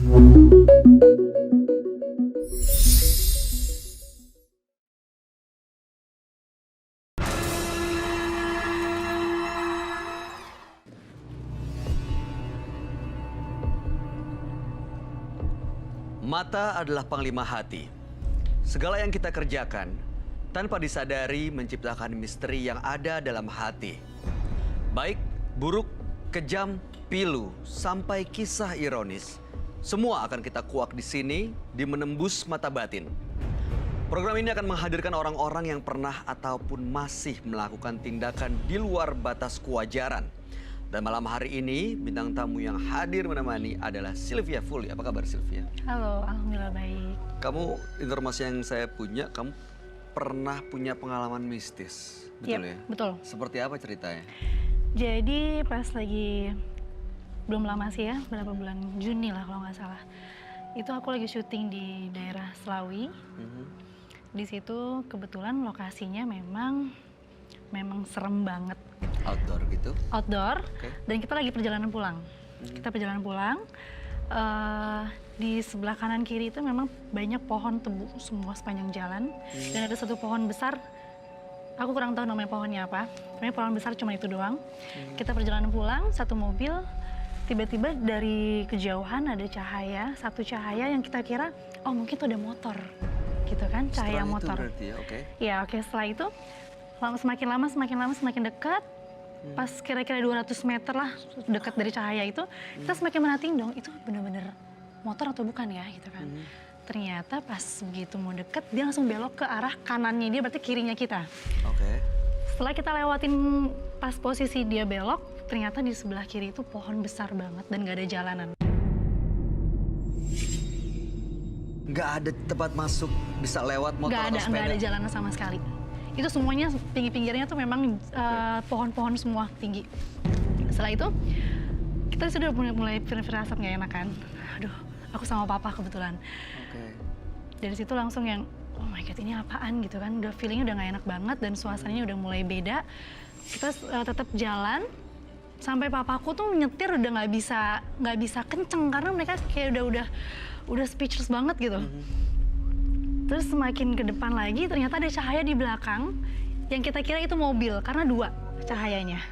Mata adalah panglima hati. Segala yang kita kerjakan tanpa disadari menciptakan misteri yang ada dalam hati. Baik, buruk, kejam, pilu, sampai kisah ironis. Semua akan kita kuak di sini di Menembus Mata Batin. Program ini akan menghadirkan orang-orang yang pernah ataupun masih melakukan tindakan di luar batas kewajaran. Dan malam hari ini, bintang tamu yang hadir menemani adalah Sylvia Fully. Apa kabar, Sylvia? Halo, alhamdulillah baik. Kamu, informasi yang saya punya, kamu pernah punya pengalaman mistis, betul ya? Betul. Seperti apa ceritanya? Jadi pas lagi, belum lama sih ya, berapa bulan, Juni lah kalau nggak salah. Itu aku lagi syuting di daerah Selawi. Di situ kebetulan lokasinya memang serem banget. Outdoor gitu? Outdoor, dan kita lagi perjalanan pulang. Kita perjalanan pulang, di sebelah kanan kiri itu memang banyak pohon tebu semua sepanjang jalan. Dan ada satu pohon besar, aku kurang tahu namanya pohonnya apa. Pokoknya pohon besar cuma itu doang. Kita perjalanan pulang, satu mobil, tiba-tiba dari kejauhan ada cahaya, satu cahaya yang kita kira, oh mungkin itu ada motor. Gitu kan, cahaya setelah motor. Itu berarti ya, oke. Ya oke, setelah itu semakin lama semakin dekat. Pas kira-kira 200 meter lah dekat dari cahaya itu, kita semakin merhatiin dong, itu bener-bener motor atau bukan ya gitu kan. Ternyata pas begitu mau deket, dia langsung belok ke arah kanannya dia, berarti kirinya kita. Setelah kita lewatin pas posisi dia belok, ternyata di sebelah kiri itu pohon besar banget dan gak ada jalanan. Nggak ada tempat masuk, bisa lewat motor atau sepeda? Nggak ada jalanan sama sekali. Itu semuanya pinggir-pinggirnya tuh memang pohon-pohon semua tinggi. Setelah itu kita sudah mulai firasat nggak enak kan. Aduh, aku sama papa kebetulan. Dari situ langsung yang oh my god ini apaan gitu kan. Udah feelingnya udah nggak enak banget dan suasananya udah mulai beda. Kita tetap jalan sampai papaku tuh nyetir udah nggak bisa kenceng karena mereka kayak udah speechless banget gitu. Terus semakin ke depan lagi ternyata ada cahaya di belakang yang kita kira itu mobil karena dua cahayanya.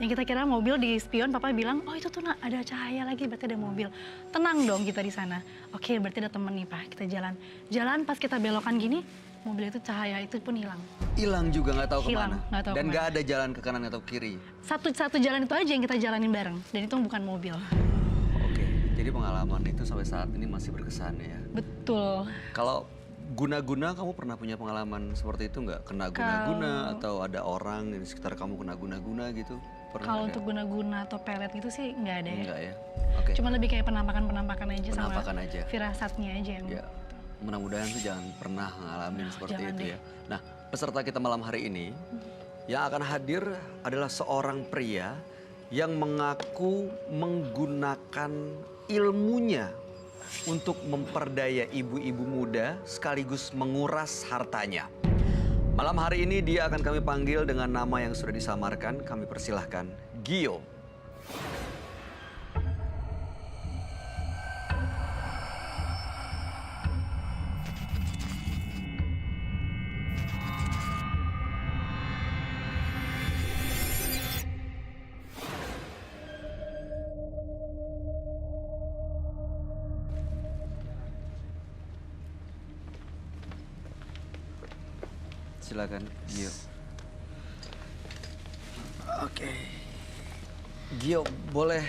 Yang kita kira mobil di spion, papa bilang, oh itu tuh nak ada cahaya lagi berarti ada mobil. Tenang dong kita di sana. Oke, berarti ada temen nih pak, kita jalan. Jalan pas kita belokan gini, mobil itu cahaya itu pun hilang. Hilang juga nggak tahu kemana? Nggak tahu dan kemana. nggak ada jalan ke kanan atau kiri? Satu jalan itu aja yang kita jalanin bareng dan itu bukan mobil. Jadi pengalaman itu sampai saat ini masih berkesan ya? Betul. Kalau guna-guna, kamu pernah punya pengalaman seperti itu nggak? Kena guna-guna atau ada orang di sekitar kamu kena guna-guna gitu? Kalau untuk guna-guna atau pelet gitu sih nggak ada ya? Enggak ya? Cuma lebih kayak penampakan aja Penampakan sama aja. firasatnya aja yang... Ya, mudah-mudahan tuh jangan pernah ngalamin seperti itu deh. ya. Nah, peserta kita malam hari ini yang akan hadir adalah seorang pria yang mengaku menggunakan ilmunya untuk memperdaya ibu-ibu muda sekaligus menguras hartanya. Malam hari ini dia akan kami panggil dengan nama yang sudah disamarkan. Kami persilahkan Gio. Silakan, Gio. Gio, boleh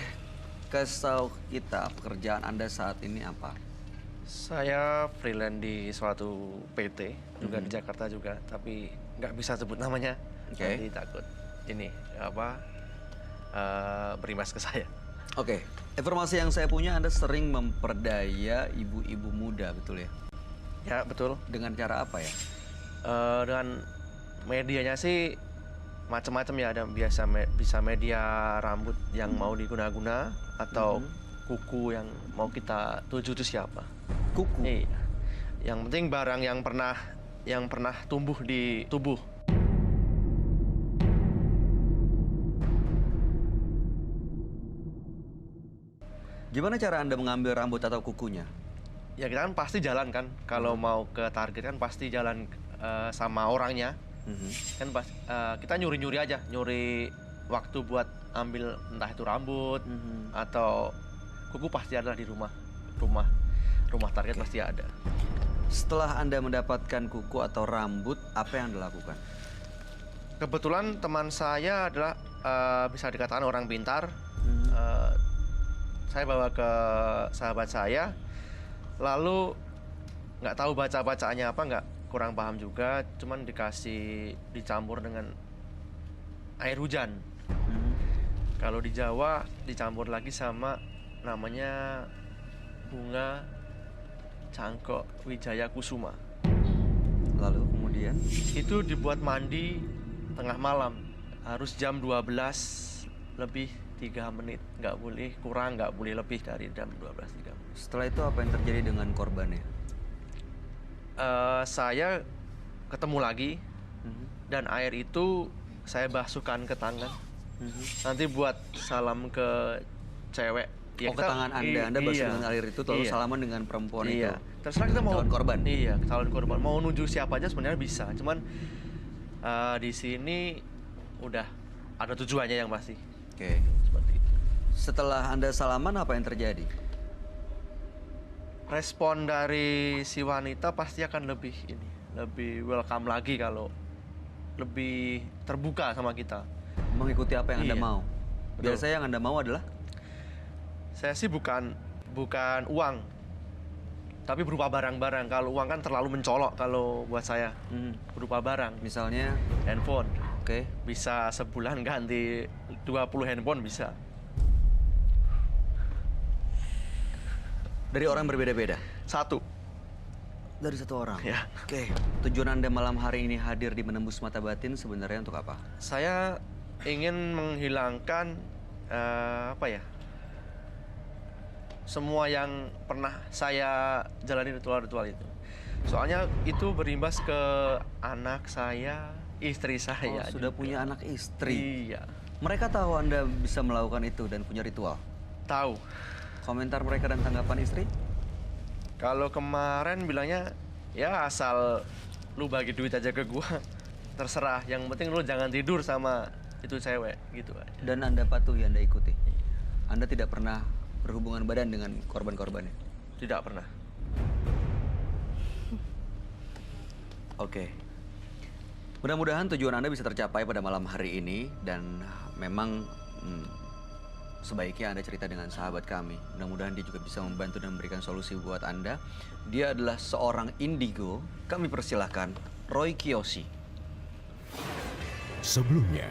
kasih tahu kita pekerjaan Anda saat ini apa? Saya freelance di suatu PT, juga di Jakarta juga, tapi nggak bisa sebut namanya. Nanti takut ini berimbas ke saya. Informasi yang saya punya Anda sering memperdaya ibu-ibu muda, betul ya? Ya, betul. Dengan cara apa ya? Dengan medianya sih macam-macam ya, ada bisa media rambut yang mau diguna-guna atau kuku yang mau kita tuju itu siapa. Kuku? Iya. Yang penting barang yang pernah tumbuh di tubuh. Gimana cara Anda mengambil rambut atau kukunya? Ya kita kan pasti jalan kan, kalau mau ke target kan pasti jalan sama orangnya. Kan kita nyuri-nyuri aja, nyuri waktu buat ambil entah itu rambut atau kuku pasti ada di rumah target pasti ada. Setelah Anda mendapatkan kuku atau rambut, apa yang Anda lakukan? Kebetulan teman saya adalah bisa dikatakan orang pintar. Saya bawa ke sahabat saya, lalu nggak tahu bacaannya apa, nggak kurang paham juga, cuman dicampur dengan air hujan. Kalau di Jawa dicampur lagi sama namanya bunga cangkok wijaya kusuma. Lalu kemudian? Itu dibuat mandi tengah malam, harus jam 12 lebih 3 menit, nggak boleh kurang, nggak boleh lebih dari jam 12:03. Setelah itu apa yang terjadi dengan korbannya? Saya ketemu lagi dan air itu saya basuhkan ke tangan. Nanti buat salam ke cewek. Ya, ke tangan Anda basuh dengan air itu lalu salaman dengan perempuan itu. Terserah kita mau calon korban. Iya, calon korban. Mau nuju siapa aja sebenarnya bisa. Cuman di sini udah ada tujuannya yang pasti. Oke. Seperti itu. Setelah Anda salaman, apa yang terjadi? Respon dari si wanita pasti akan lebih welcome lagi kalau lebih terbuka sama kita. Mengikuti apa yang Anda Iya. mau. Betul. Biasanya yang Anda mau adalah? Saya sih bukan uang, tapi berupa barang-barang. Kalau uang kan terlalu mencolok kalau buat saya. Berupa barang, Misalnya, handphone. oke. Bisa sebulan ganti 20 handphone bisa. Dari orang berbeda-beda? Satu. Dari satu orang? Ya. Oke. Tujuan Anda malam hari ini hadir di Menembus Mata Batin sebenarnya untuk apa? Saya ingin menghilangkan semua yang pernah saya jalani ritual-ritual itu. Soalnya itu berimbas ke anak saya, istri saya. Sudah juga. punya anak istri? Iya. Mereka tahu Anda bisa melakukan itu dan punya ritual? Tahu. Komentar mereka dan tanggapan istri? Kalau kemarin bilangnya, ya asal lu bagi duit aja ke gua, terserah. Yang penting lu jangan tidur sama itu cewek, gitu aja. Dan Anda patuhi, Anda ikuti? Anda tidak pernah berhubungan badan dengan korban-korbannya? Tidak pernah. Oke. Mudah-mudahan tujuan Anda bisa tercapai pada malam hari ini. Dan memang sebaiknya Anda cerita dengan sahabat kami. Mudah-mudahan dia juga bisa membantu dan memberikan solusi buat Anda. Dia adalah seorang indigo. Kami persilahkan Roy Kiyoshi. Sebelumnya,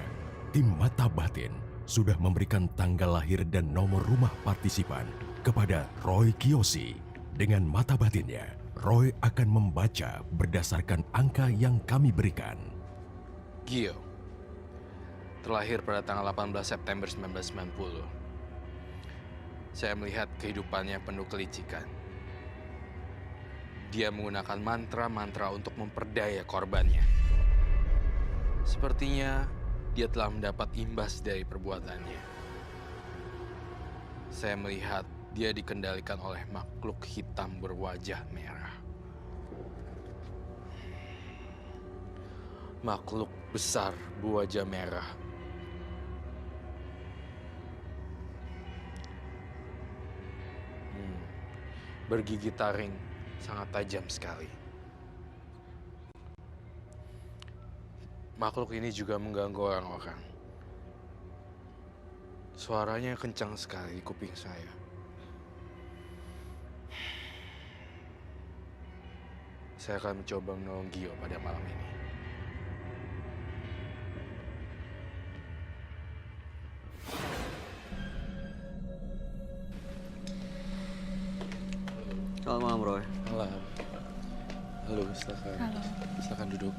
tim Mata Batin sudah memberikan tanggal lahir dan nomor rumah partisipan kepada Roy Kiyoshi. Dengan mata batinnya, Roy akan membaca berdasarkan angka yang kami berikan. Gio, terlahir pada tanggal 18 September 1990. Saya melihat kehidupannya penuh kelicikan. Dia menggunakan mantra-mantra untuk memperdaya korbannya. Sepertinya dia telah mendapat imbas dari perbuatannya. Saya melihat dia dikendalikan oleh makhluk hitam berwajah merah. Makhluk besar berwajah merah. Bergigi taring, sangat tajam sekali. Makhluk ini juga mengganggu orang-orang. Suaranya kencang sekali di kuping saya. Saya akan mencoba menolong Gio pada malam ini. Selamat malam, Roy. Malam. Halo, silakan. Halo. Silakan duduk.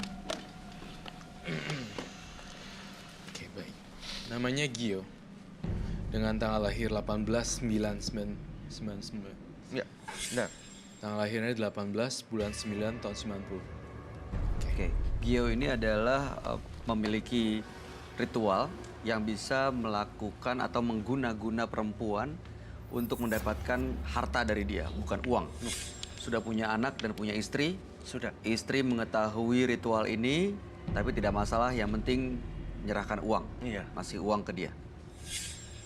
Oke, baik. Namanya Gio. Dengan tanggal lahir 18/9/99. Ya, benar. Tanggal lahirnya 18 bulan 9 tahun 90. Oke. Gio ini adalah memiliki ritual yang bisa melakukan atau mengguna-guna perempuan untuk mendapatkan harta dari dia, bukan uang. Sudah punya anak dan punya istri. Sudah. Istri mengetahui ritual ini, tapi tidak masalah. Yang penting menyerahkan uang. Iya. Masih uang ke dia.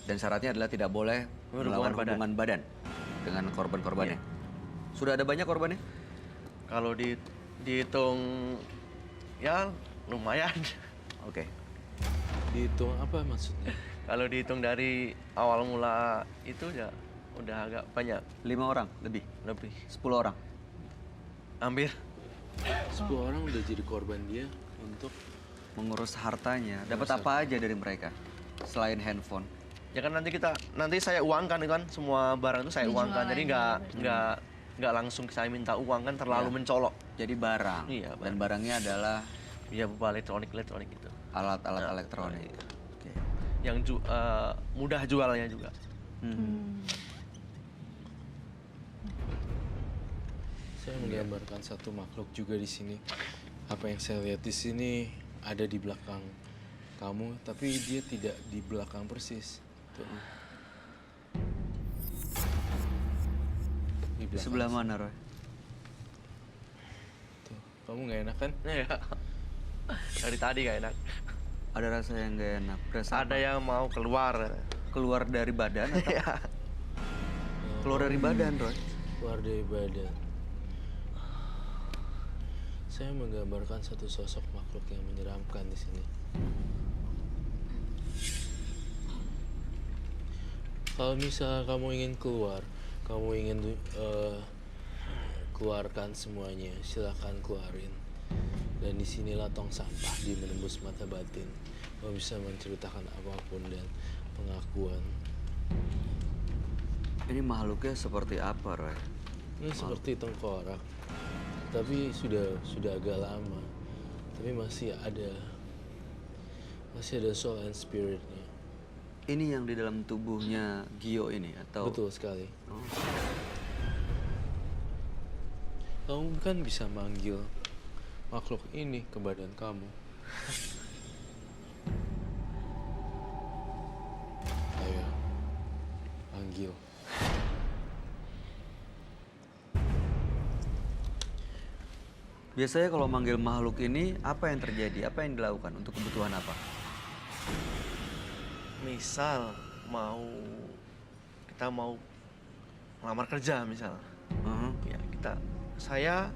Dan syaratnya adalah tidak boleh Berhubungan melakukan hubungan badan dengan korban-korbannya. Sudah ada banyak korbannya? Kalau dihitung ya lumayan. Oke. Dihitung apa maksudnya? Kalau dihitung dari awal mula itu ya udah agak banyak, 5 orang lebih, lebih 10 orang. hampir. 10 orang udah jadi korban dia untuk Mengurus hartanya. Dapat apa aja dari mereka selain handphone? Ya kan nanti saya uangkan kan semua barang itu saya Dijual uangkan. Jadi lagi, nggak langsung saya minta uang kan terlalu Ya. mencolok. Jadi barang. Iya, barang. Dan barangnya adalah Ya beberapa elektronik itu. alat-alat Ya, elektronik. Oke. Yang mudah jualnya juga. saya menggambarkan satu makhluk juga di sini. Apa yang saya lihat di sini ada di belakang kamu, tapi dia tidak di belakang persis. Tuh. Di belakang. Sebelah mana, Roy? Tuh. Kamu nggak enak kan? Ya. Dari tadi gak enak. Ada rasa yang gak enak. Rasa Ada apa? yang mau keluar. Keluar dari badan atau Ya. keluar dari badan, Roy? Keluar dari badan. Saya menggambarkan satu sosok makhluk yang menyeramkan di sini. Kalau misalnya kamu ingin keluar, kamu ingin keluarkan semuanya, silakan keluarin. Dan disinilah tong sampah di menembus mata batin. Kamu bisa menceritakan apapun dan pengakuan. Ini makhluknya seperti apa, Roy? Ini seperti tengkorak, tapi sudah agak lama. Tapi masih ada soul and spiritnya. Ini yang di dalam tubuhnya Gio ini atau? Betul sekali. Oh. Kamu kan bisa manggil makhluk ini ke badan kamu. Ayo, panggil. Biasanya kalau manggil makhluk ini, apa yang terjadi? Apa yang dilakukan? Untuk kebutuhan apa? Misal kita mau melamar kerja misal. Ya saya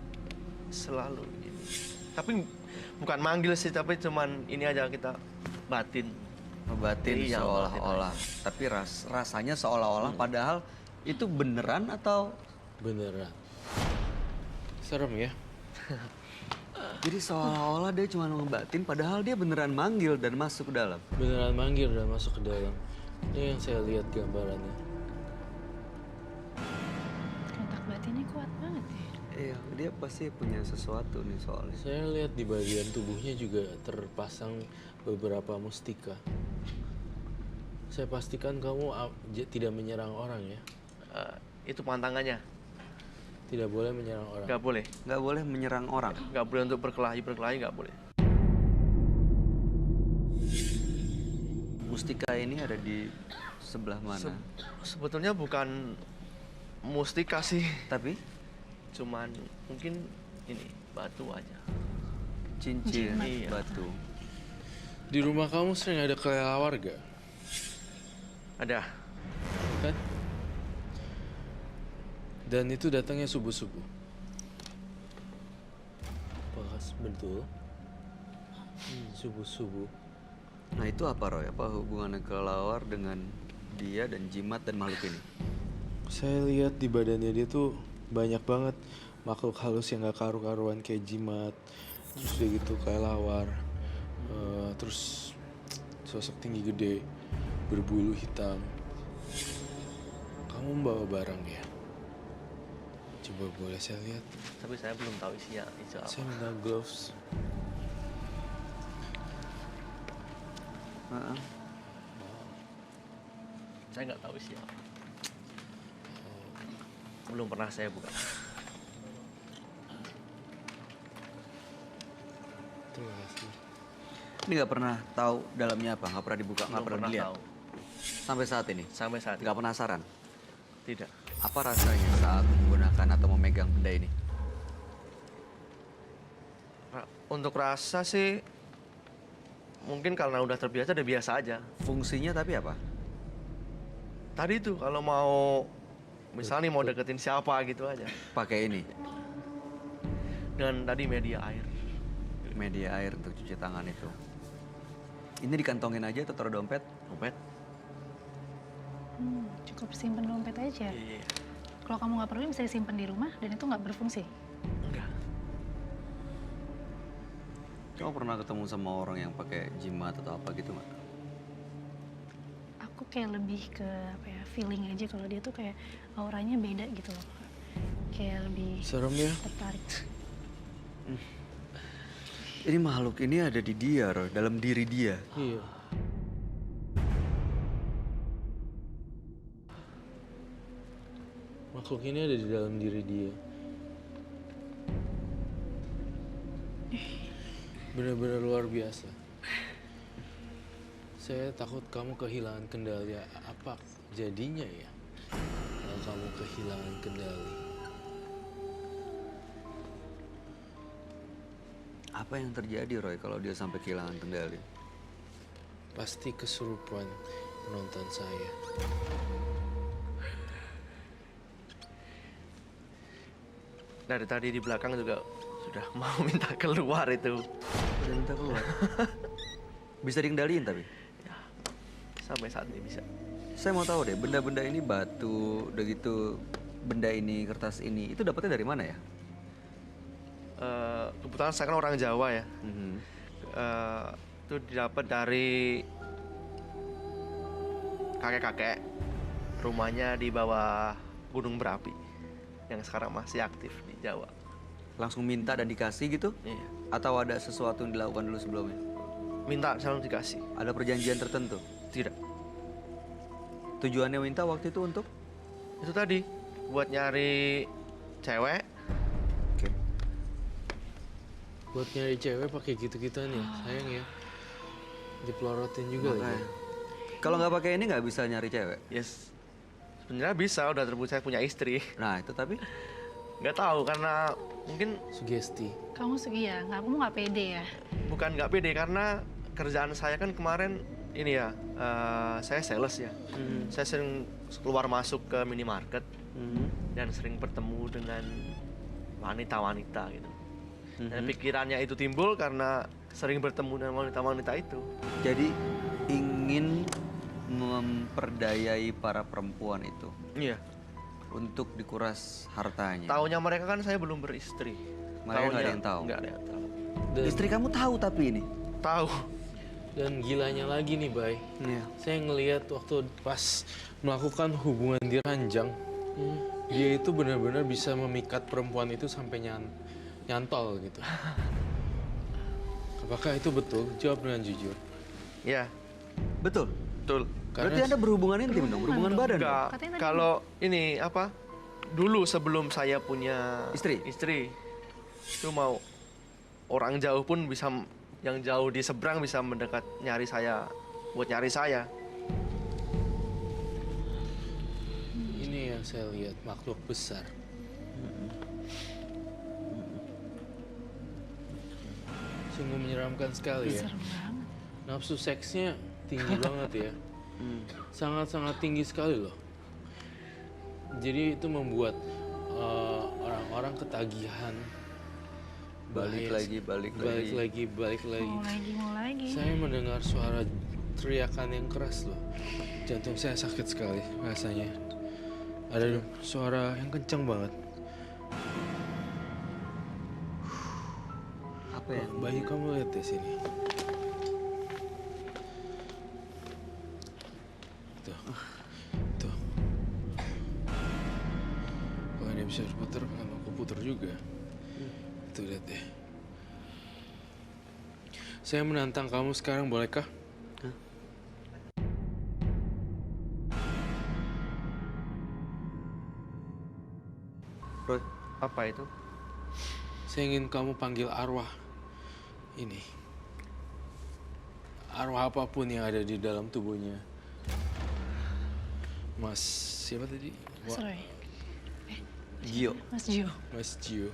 selalu ini. Tapi bukan manggil sih, tapi cuman ini aja kita batin. Batin Iya, seolah-olah. Tapi rasanya seolah-olah padahal itu beneran atau? Beneran. Serem ya? Jadi seolah-olah dia cuma ngebatin padahal dia beneran manggil dan masuk ke dalam. Beneran manggil dan masuk ke dalam. Ini yang saya lihat gambarannya. Kontak batinnya kuat banget ya. Iya, dia pasti punya sesuatu nih soalnya. Saya lihat di bagian tubuhnya juga terpasang beberapa mustika. Saya pastikan kamu tidak menyerang orang ya. Itu pantangannya. Tidak boleh menyerang orang. Nggak boleh. Nggak boleh menyerang orang. Nggak boleh untuk berkelahi nggak boleh. Mustika ini ada di sebelah mana? Sebetulnya bukan mustika sih. Tapi Cuman mungkin ini batu aja. cincin Iya. batu. Di rumah kamu sering ada kelelawar gak? Ada. Kan? Dan itu datangnya subuh-subuh. Pas betul. Subuh-subuh. Nah itu apa, Roy? Apa hubungannya kelelawar dengan dia dan jimat dan makhluk ini? Saya lihat di badannya dia tuh banyak banget makhluk halus yang gak karu-karuan kayak jimat, terus udah gitu kayak lawar, terus sosok tinggi gede, berbulu hitam. Kamu membawa barang ya? Coba boleh saya lihat? Tapi saya belum tahu isinya itu apa. Saya minta gloves. Heeh. Saya nggak tahu isinya apa. Belum pernah saya buka. Terima kasih. Ini nggak pernah tahu dalamnya apa, nggak pernah dibuka, nggak Belum pernah dilihat. tahu. Sampai saat ini, Sampai saat ini. nggak penasaran. Tidak. Apa rasanya saat menggunakan atau memegang benda ini? Untuk rasa sih mungkin karena udah terbiasa, udah biasa aja. Fungsinya tapi apa? Tadi tuh kalau mau misalnya nih mau deketin siapa gitu aja. Pakai ini, Dan tadi media air. media air untuk cuci tangan itu. Ini dikantongin aja atau taruh dompet? Dompet. Cukup simpen dompet aja. Iya. Kalau kamu nggak perlu bisa disimpan di rumah dan itu nggak berfungsi. Enggak. Kamu pernah ketemu sama orang yang pakai jimat atau apa gitu nggak? Aku kayak lebih ke apa ya, feeling aja kalau dia tuh kayak auranya beda gitu loh. Kayak lebih Serem ya. tertarik. Ini makhluk ini ada di dia, Roy, dalam diri dia. Iya. Makhluk ini ada di dalam diri dia. Benar-benar luar biasa. Saya takut kamu kehilangan kendali. Apa jadinya ya kalau kamu kehilangan kendali? Apa yang terjadi, Roy, kalau dia sampai kehilangan kendali? Pasti kesurupan menonton saya. Dari tadi di belakang juga sudah mau minta keluar itu. Udah minta keluar. Bisa dikendaliin tapi? Sampai saat ini bisa. Saya mau tahu deh, benda-benda ini batu, udah gitu benda ini, kertas ini, itu dapetnya dari mana ya? Kebetulan saya kan orang Jawa ya. Mhm. Itu didapat dari kakek-kakek, rumahnya di bawah gunung berapi yang sekarang masih aktif di Jawa. Langsung minta dan dikasih gitu? Iya. Atau ada sesuatu yang dilakukan dulu sebelumnya? Minta selalu dikasih. Ada perjanjian tertentu? Tidak. Tujuannya minta waktu itu untuk? Itu tadi buat nyari cewek. Oke. Buat nyari cewek pakai gitu-gituan ya, sayang ya. Dipelorotin juga lagi. Makanya. Kalau nggak pakai ini nggak bisa nyari cewek? Yes. Sebenarnya bisa, udah terbukti saya punya istri. Nah itu tapi Nggak tahu karena mungkin Sugesti. Kamu segi ya, kamu nggak pede ya. bukan nggak pede karena kerjaan saya kan kemarin ini ya, saya sales ya. Saya sering keluar masuk ke minimarket dan sering bertemu dengan wanita-wanita gitu. Dan pikirannya itu timbul karena sering bertemu dengan wanita-wanita itu. jadi ingin memperdayai para perempuan itu Iya. untuk dikuras hartanya. Taunya mereka kan saya belum beristri. Mereka nggak ada Taunya yang tahu. Nggak ada yang tahu. Dan, Istri kamu tahu tapi ini? Tahu. dan gilanya lagi nih, Bay. Iya. Saya ngelihat waktu pas melakukan hubungan di ranjang, dia itu benar-benar bisa memikat perempuan itu sampai nyantol gitu. Apakah itu betul? Jawab dengan jujur. Ya, Betul. betul. Berarti Anda berhubungan intim dong, berhubungan badan dong? Enggak. Katanya tadi Kalau ini apa? Dulu sebelum saya punya Istri? itu mau orang jauh pun bisa, yang jauh di seberang bisa mendekat nyari saya, buat nyari saya. Ini yang saya lihat, makhluk besar. Sungguh menyeramkan sekali ya. Serem banget. Nafsu seksnya tinggi banget ya. Sangat-sangat tinggi sekali loh. Jadi itu membuat orang-orang ketagihan. Balik Bahaya. lagi. Balik lagi. Mau lagi. Saya mendengar suara teriakan yang keras loh. Jantung saya sakit sekali rasanya. Ada suara yang kencang banget. Apa ya? Bayu, kamu lihat di sini. Tuh. Tuh. Kalau dia bisa puter, kenapa aku puter juga? Tuh, lihat deh. Saya menantang kamu sekarang, bolehkah? Roy, Apa itu? Saya ingin kamu panggil arwah ini. Arwah apapun yang ada di dalam tubuhnya. Mas, siapa tadi? Mas Roy, Gio. Mas Gio. Mas Gio.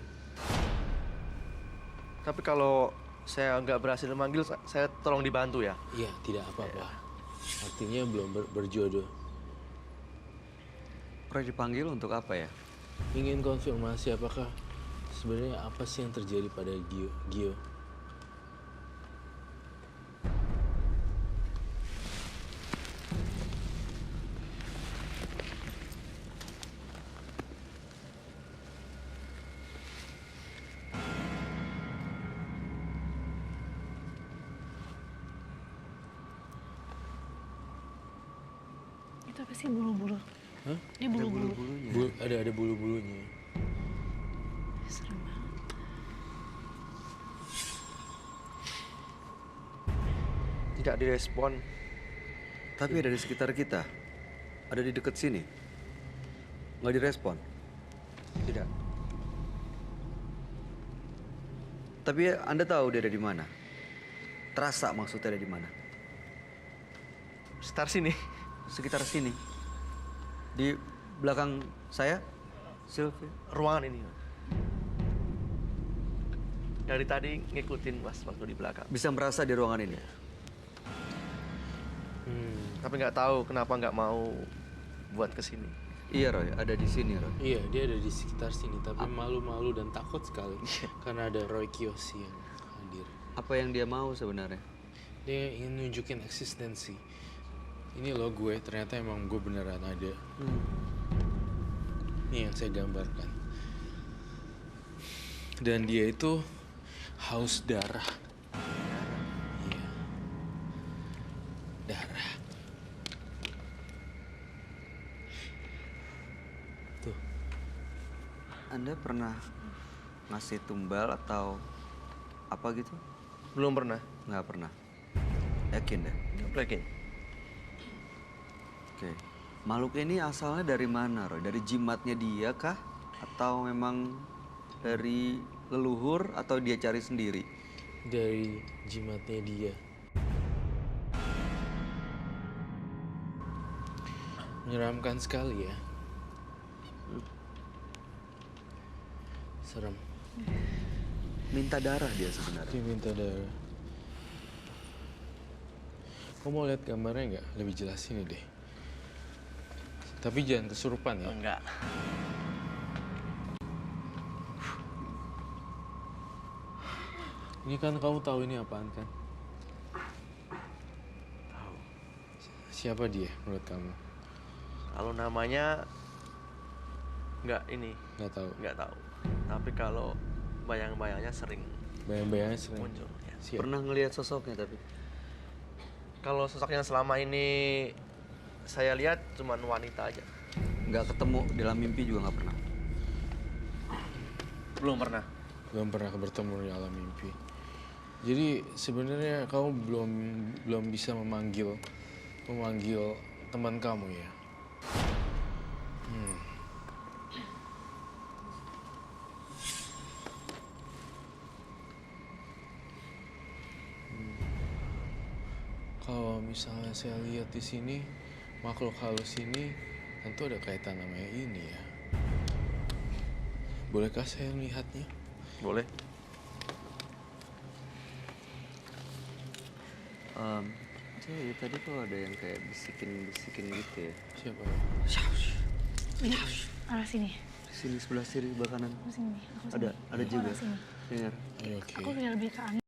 Tapi kalau saya nggak berhasil manggil, saya tolong dibantu ya. Iya, tidak apa-apa. Artinya belum berjodoh. Roy dipanggil untuk apa ya? Ingin konfirmasi apakah sebenarnya apa sih yang terjadi pada Gio? Gio. Itu apa sih bulu-bulu? Hah? Ini bulu-bulu. Ada bulu-bulunya. Serem banget. Tidak direspon. Tapi ada di sekitar kita. Ada di dekat sini. Nggak direspon. Tidak. Tapi Anda tahu dia ada di mana? Terasa maksudnya ada di mana? Sekitar sini. Sekitar sini. Di belakang saya, Sylvia. Ruangan ini. Dari tadi ngikutin Mas waktu di belakang. Bisa merasa di ruangan ini. Tapi nggak tahu kenapa nggak mau buat kesini. Iya Roy, ada di sini Roy. Iya, dia ada di sekitar sini, tapi malu-malu dan takut sekali karena ada Roy Kiyoshi yang hadir. Apa yang dia mau sebenarnya? Dia ingin nunjukin eksistensi. Ini loh gue, ternyata emang gue beneran ada. Ini yang saya gambarkan. Dan dia itu haus darah. Iya. Darah. Tuh. Anda pernah ngasih tumbal atau apa gitu? Belum pernah. Nggak pernah. Yakin deh? Yakin. Oke. Makhluk ini asalnya dari mana Roy? Dari jimatnya dia kah? Atau memang dari leluhur atau dia cari sendiri? Dari jimatnya dia. Menyeramkan sekali ya. Serem. Minta darah dia sebenarnya. Dia minta darah. Kamu mau lihat gambarnya nggak? Lebih jelas ini deh. Tapi jangan kesurupan ya. Enggak. Ini kan kamu tahu ini apaan kan? Tahu. Siapa dia menurut kamu? Kalau namanya nggak ini, Nggak tahu. nggak tahu. Tapi kalau bayang-bayangnya sering Bayang-bayangnya sering muncul. Ya. Siap. Pernah ngelihat sosoknya tapi? Kalau sosok yang selama ini saya lihat cuma wanita aja. Nggak ketemu dalam mimpi juga nggak pernah. Belum pernah. Belum pernah bertemu di alam mimpi. Jadi sebenarnya kamu belum bisa memanggil teman kamu ya. Kalau misalnya saya lihat di sini makhluk halus ini tentu ada kaitan namanya ini ya. Bolehkah saya melihatnya? Boleh. Tadi tuh ada yang kayak bisikin gitu ya. Siapa? Ini arah sini. Di sini sebelah kiri sebelah kanan. Aku sini. Aku sini. Ada Aku juga. arah sini. Dengar. Ayo, oke. Aku kayak lebih ke angin.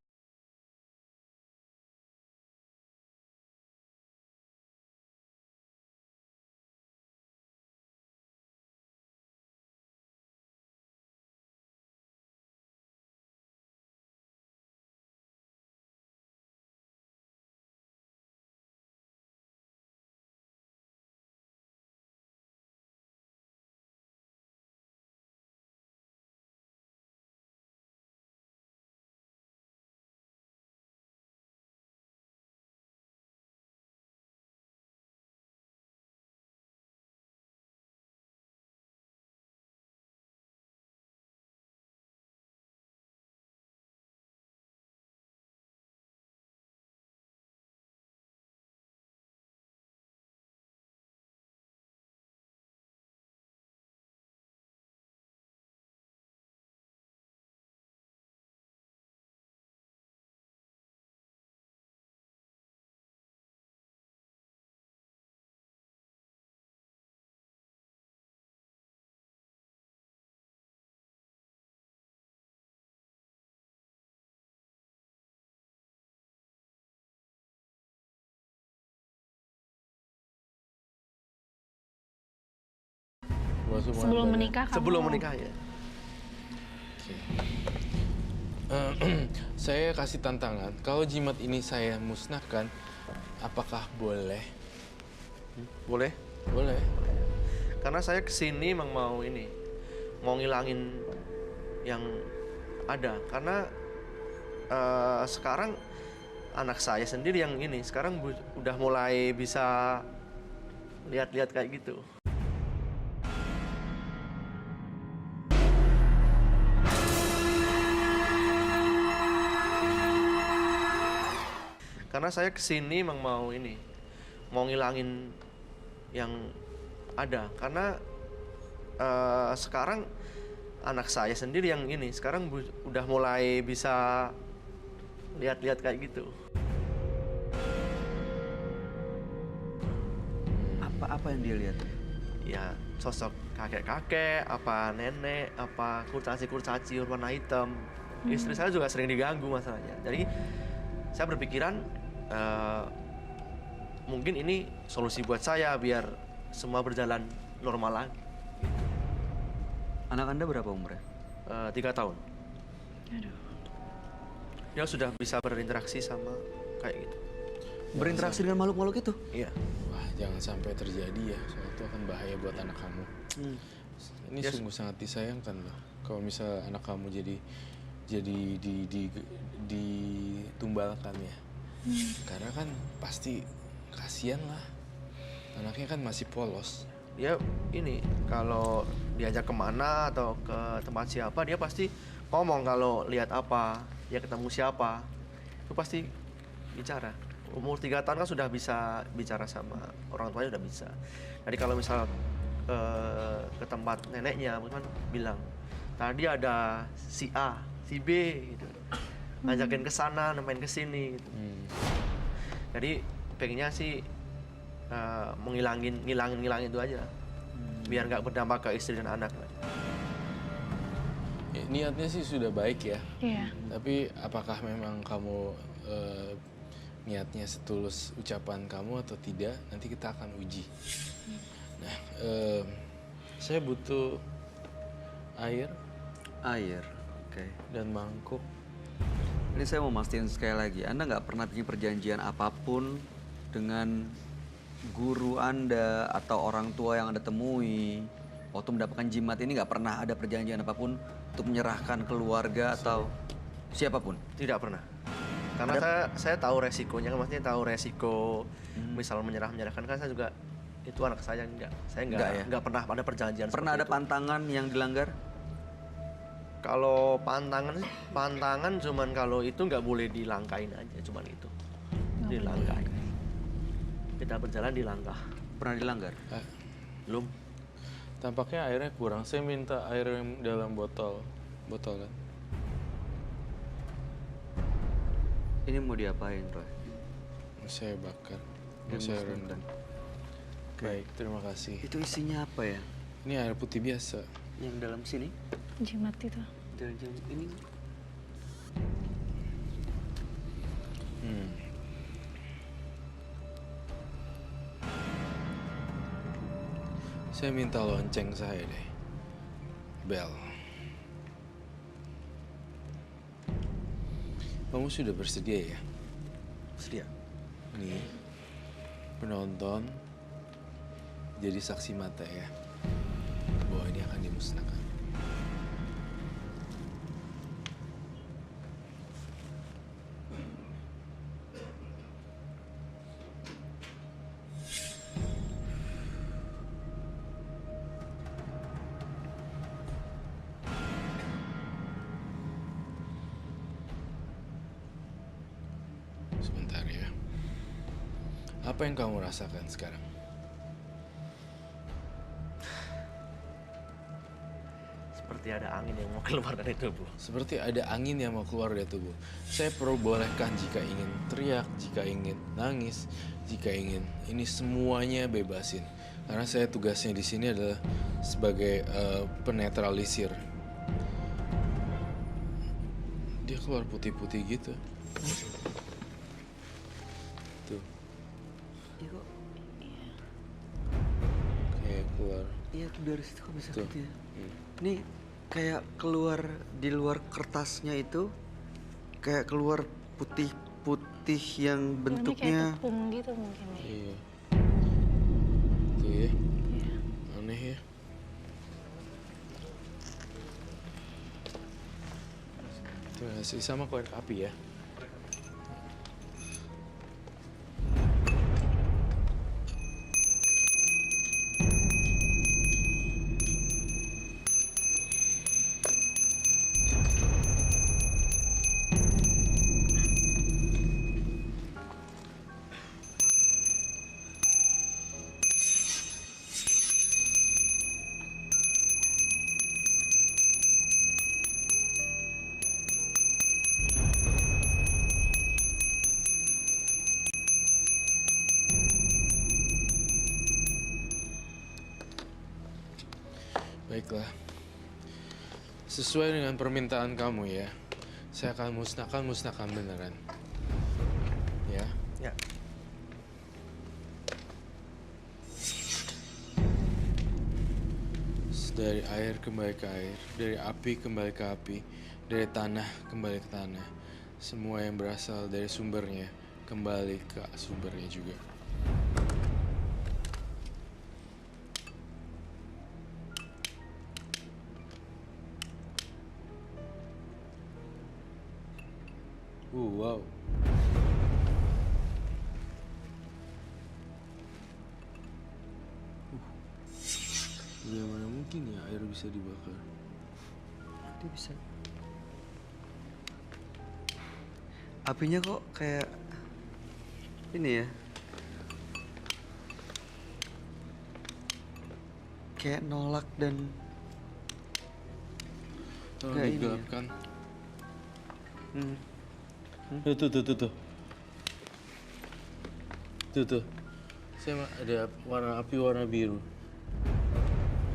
Sebelum menikah kamu... Sebelum menikah ya. Oke. Saya kasih tantangan. Kalau jimat ini saya musnahkan, apakah boleh? Boleh? Boleh. Karena saya kesini emang mau ini, mau ngilangin yang ada. Karena sekarang anak saya sendiri yang ini, sekarang udah mulai bisa lihat-lihat kayak gitu. Karena saya kesini emang mau ini, mau ngilangin yang ada. Karena sekarang anak saya sendiri yang ini, sekarang udah mulai bisa lihat-lihat kayak gitu. Apa yang dia lihat? Ya sosok kakek-kakek, apa nenek, apa kurcaci-kurcaci warna hitam. Istri saya juga sering diganggu masalahnya. Jadi saya berpikiran mungkin ini solusi buat saya biar semua berjalan normal lagi. Anak Anda berapa umurnya? 3 tahun. Aduh. Dia sudah bisa berinteraksi sama kayak gitu. Berinteraksi dengan makhluk-makhluk itu? Iya. Wah, jangan sampai terjadi ya. Soalnya itu akan bahaya buat anak kamu. Ini Yes. sungguh sangat disayangkan loh. Kalau misal anak kamu jadi ditumbalkan ya. Karena kan pasti kasihan lah. Anaknya kan masih polos. Dia ini kalau diajak kemana atau ke tempat siapa dia pasti ngomong kalau lihat apa, dia ketemu siapa, itu pasti bicara. Umur 3 tahun kan sudah bisa bicara sama orang tuanya, udah bisa. Jadi kalau misal ke tempat neneknya, mungkin bilang tadi ada si A, si B gitu, ngajakin ke sana, main ke sini gitu. Jadi pengennya sih ngilangin itu aja, biar nggak berdampak ke istri dan anak. Ya, niatnya sih sudah baik ya. Iya. Tapi apakah memang kamu niatnya setulus ucapan kamu atau tidak? Nanti kita akan uji. Nah, saya butuh air Air. Oke. dan mangkuk. Ini saya mau mastiin sekali lagi, Anda nggak pernah bikin perjanjian apapun dengan guru Anda atau orang tua yang Anda temui waktu mendapatkan jimat ini, nggak pernah ada perjanjian apapun untuk menyerahkan keluarga atau siapapun? Tidak pernah. Karena saya tahu resikonya, maksudnya tahu resiko misal menyerahkan kan saya juga itu anak saya saya nggak pernah ada perjanjian. Pernah ada seperti itu. pantangan yang dilanggar? Kalau pantangan cuman kalau itu nggak boleh dilangkain aja, cuman itu dilangkain. Kita berjalan di langkah. Pernah dilanggar? Belum. Tampaknya airnya kurang. Saya minta air yang dalam botolan. Ini mau diapain, Roy? Saya bakar. Yang Saya musnahkan. rendam. Baik, terima kasih. Itu isinya apa ya? Ini air putih biasa. Yang dalam sini? Jimat itu. Dalam ini? Saya minta lonceng saya deh. Bel. Kamu sudah bersedia ya? Sedia. Nih, penonton jadi saksi mata ya bahwa ini akan dimusnahkan. Sebentar ya. Apa yang kamu rasakan sekarang? Seperti ada angin yang mau keluar dari tubuh. Seperti ada angin yang mau keluar dari tubuh. Saya perbolehkan jika ingin teriak, jika ingin nangis, jika ingin. Ini semuanya bebasin. Karena saya tugasnya di sini adalah sebagai penetralisir. Dia keluar putih-putih gitu. Tuh. Kayak keluar Iya tuh dari situ kok bisa Tuh. gitu ya. Ini kayak keluar di luar kertasnya itu kayak keluar putih-putih yang Ini kayak bentuknya tepung gitu mungkin ya. Iya. Tuh ya. Iya. Aneh ya. Tuh hasil sama korek api ya. Baiklah. Sesuai dengan permintaan kamu ya. Saya akan musnahkan beneran. Ya. Ya. Dari air kembali ke air, dari api kembali ke api, dari tanah kembali ke tanah. Semua yang berasal dari sumbernya kembali ke sumbernya juga. Wow. Bagaimana mungkin ya air bisa dibakar? dia bisa. Apinya kok kayak ini ya. Kayak nolak dan Tolong Nggak ini ya? digelapkan. hmm, Tuh. Saya ada warna api warna biru.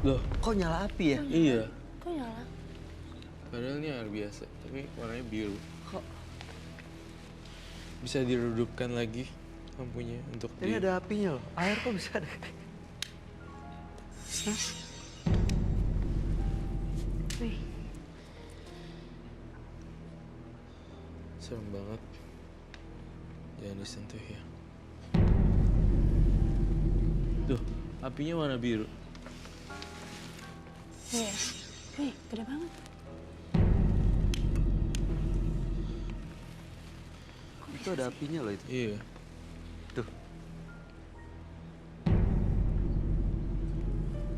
Loh, kok nyala api ya? iya. Kok nyala? Padahal ini air biasa, tapi warnanya biru. Kok Bisa diredupkan lagi lampunya untuk ini ada apinya loh. Air kok bisa ada? Wih, serem banget. Jangan disentuh ya. Tuh, apinya warna biru. iya. Wih, gede banget. Itu ada apinya loh itu. Iya. Tuh.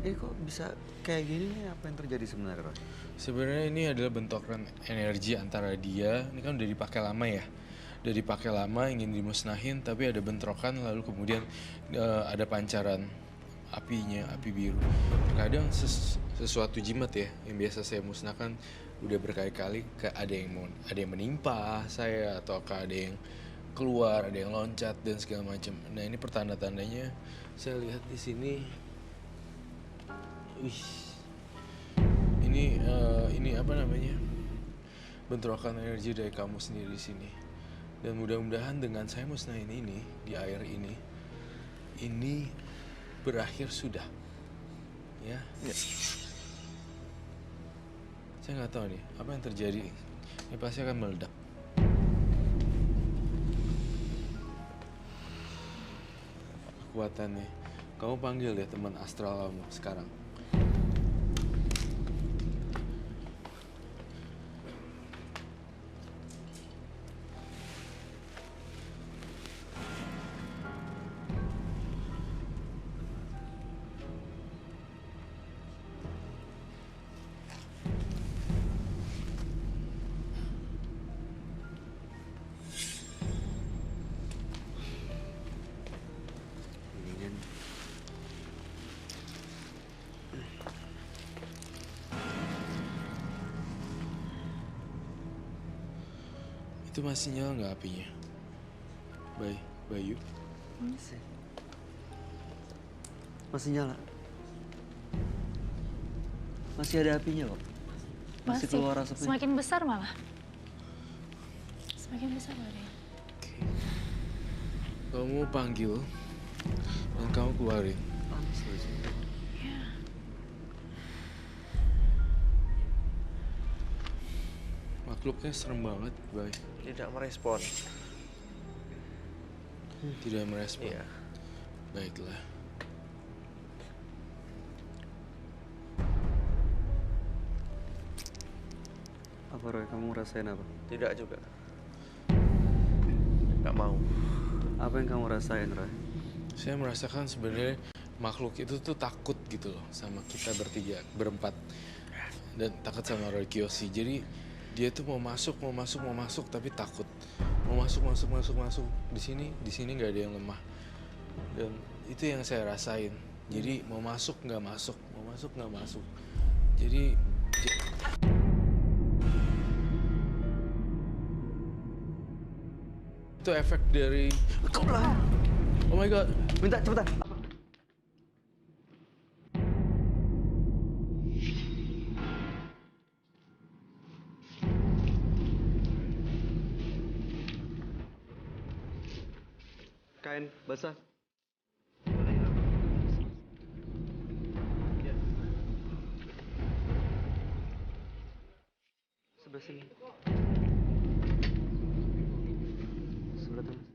Ini kok bisa kayak gini nih, apa yang terjadi sebenarnya, Roy? Sebenarnya ini adalah bentrokan energi antara dia. Ini kan udah dipakai lama ya. Udah dipakai lama, ingin dimusnahin, tapi ada bentrokan, lalu kemudian ada pancaran apinya, api biru. Kadang sesuatu jimat ya, yang biasa saya musnahkan udah berkali-kali, ada yang menimpa saya, atau ada yang keluar, ada yang loncat dan segala macam. Nah ini pertanda-tandanya saya lihat di sini. Wih, ini apa namanya? Bentrokan energi dari kamu sendiri di sini. Dan mudah-mudahan dengan saya musnahin ini di air ini berakhir sudah. Ya. Saya nggak tahu nih apa yang terjadi. Ini pasti akan meledak. Kekuatannya. Kamu panggil deh teman astral kamu sekarang. Mendingan Itu masih nyala nggak apinya? Bayu? sih. Masih nyala. Masih ada apinya kok. Masih keluar asapnya. Semakin besar malah. Semakin besar malah ya. Kamu panggil dan kamu keluarin. Panas loh sih. makhluknya serem banget, Bay. Tidak merespon. Tidak merespon. Iya. Baiklah. Apa Roy, kamu ngerasain apa? Tidak juga. Nggak mau. Apa yang kamu rasain, Roy? Saya merasakan sebenarnya makhluk itu tuh takut gitu loh sama kita berempat. Dan takut sama Roy Kiyoshi. Jadi dia tuh mau masuk tapi takut. Mau masuk. Di sini nggak ada yang lemah. Dan itu yang saya rasain. Jadi mau masuk nggak masuk. Jadi itu efek dari oh my god. Minta cepetan. Kain basah. Sebelah sini. Sebelah tengah.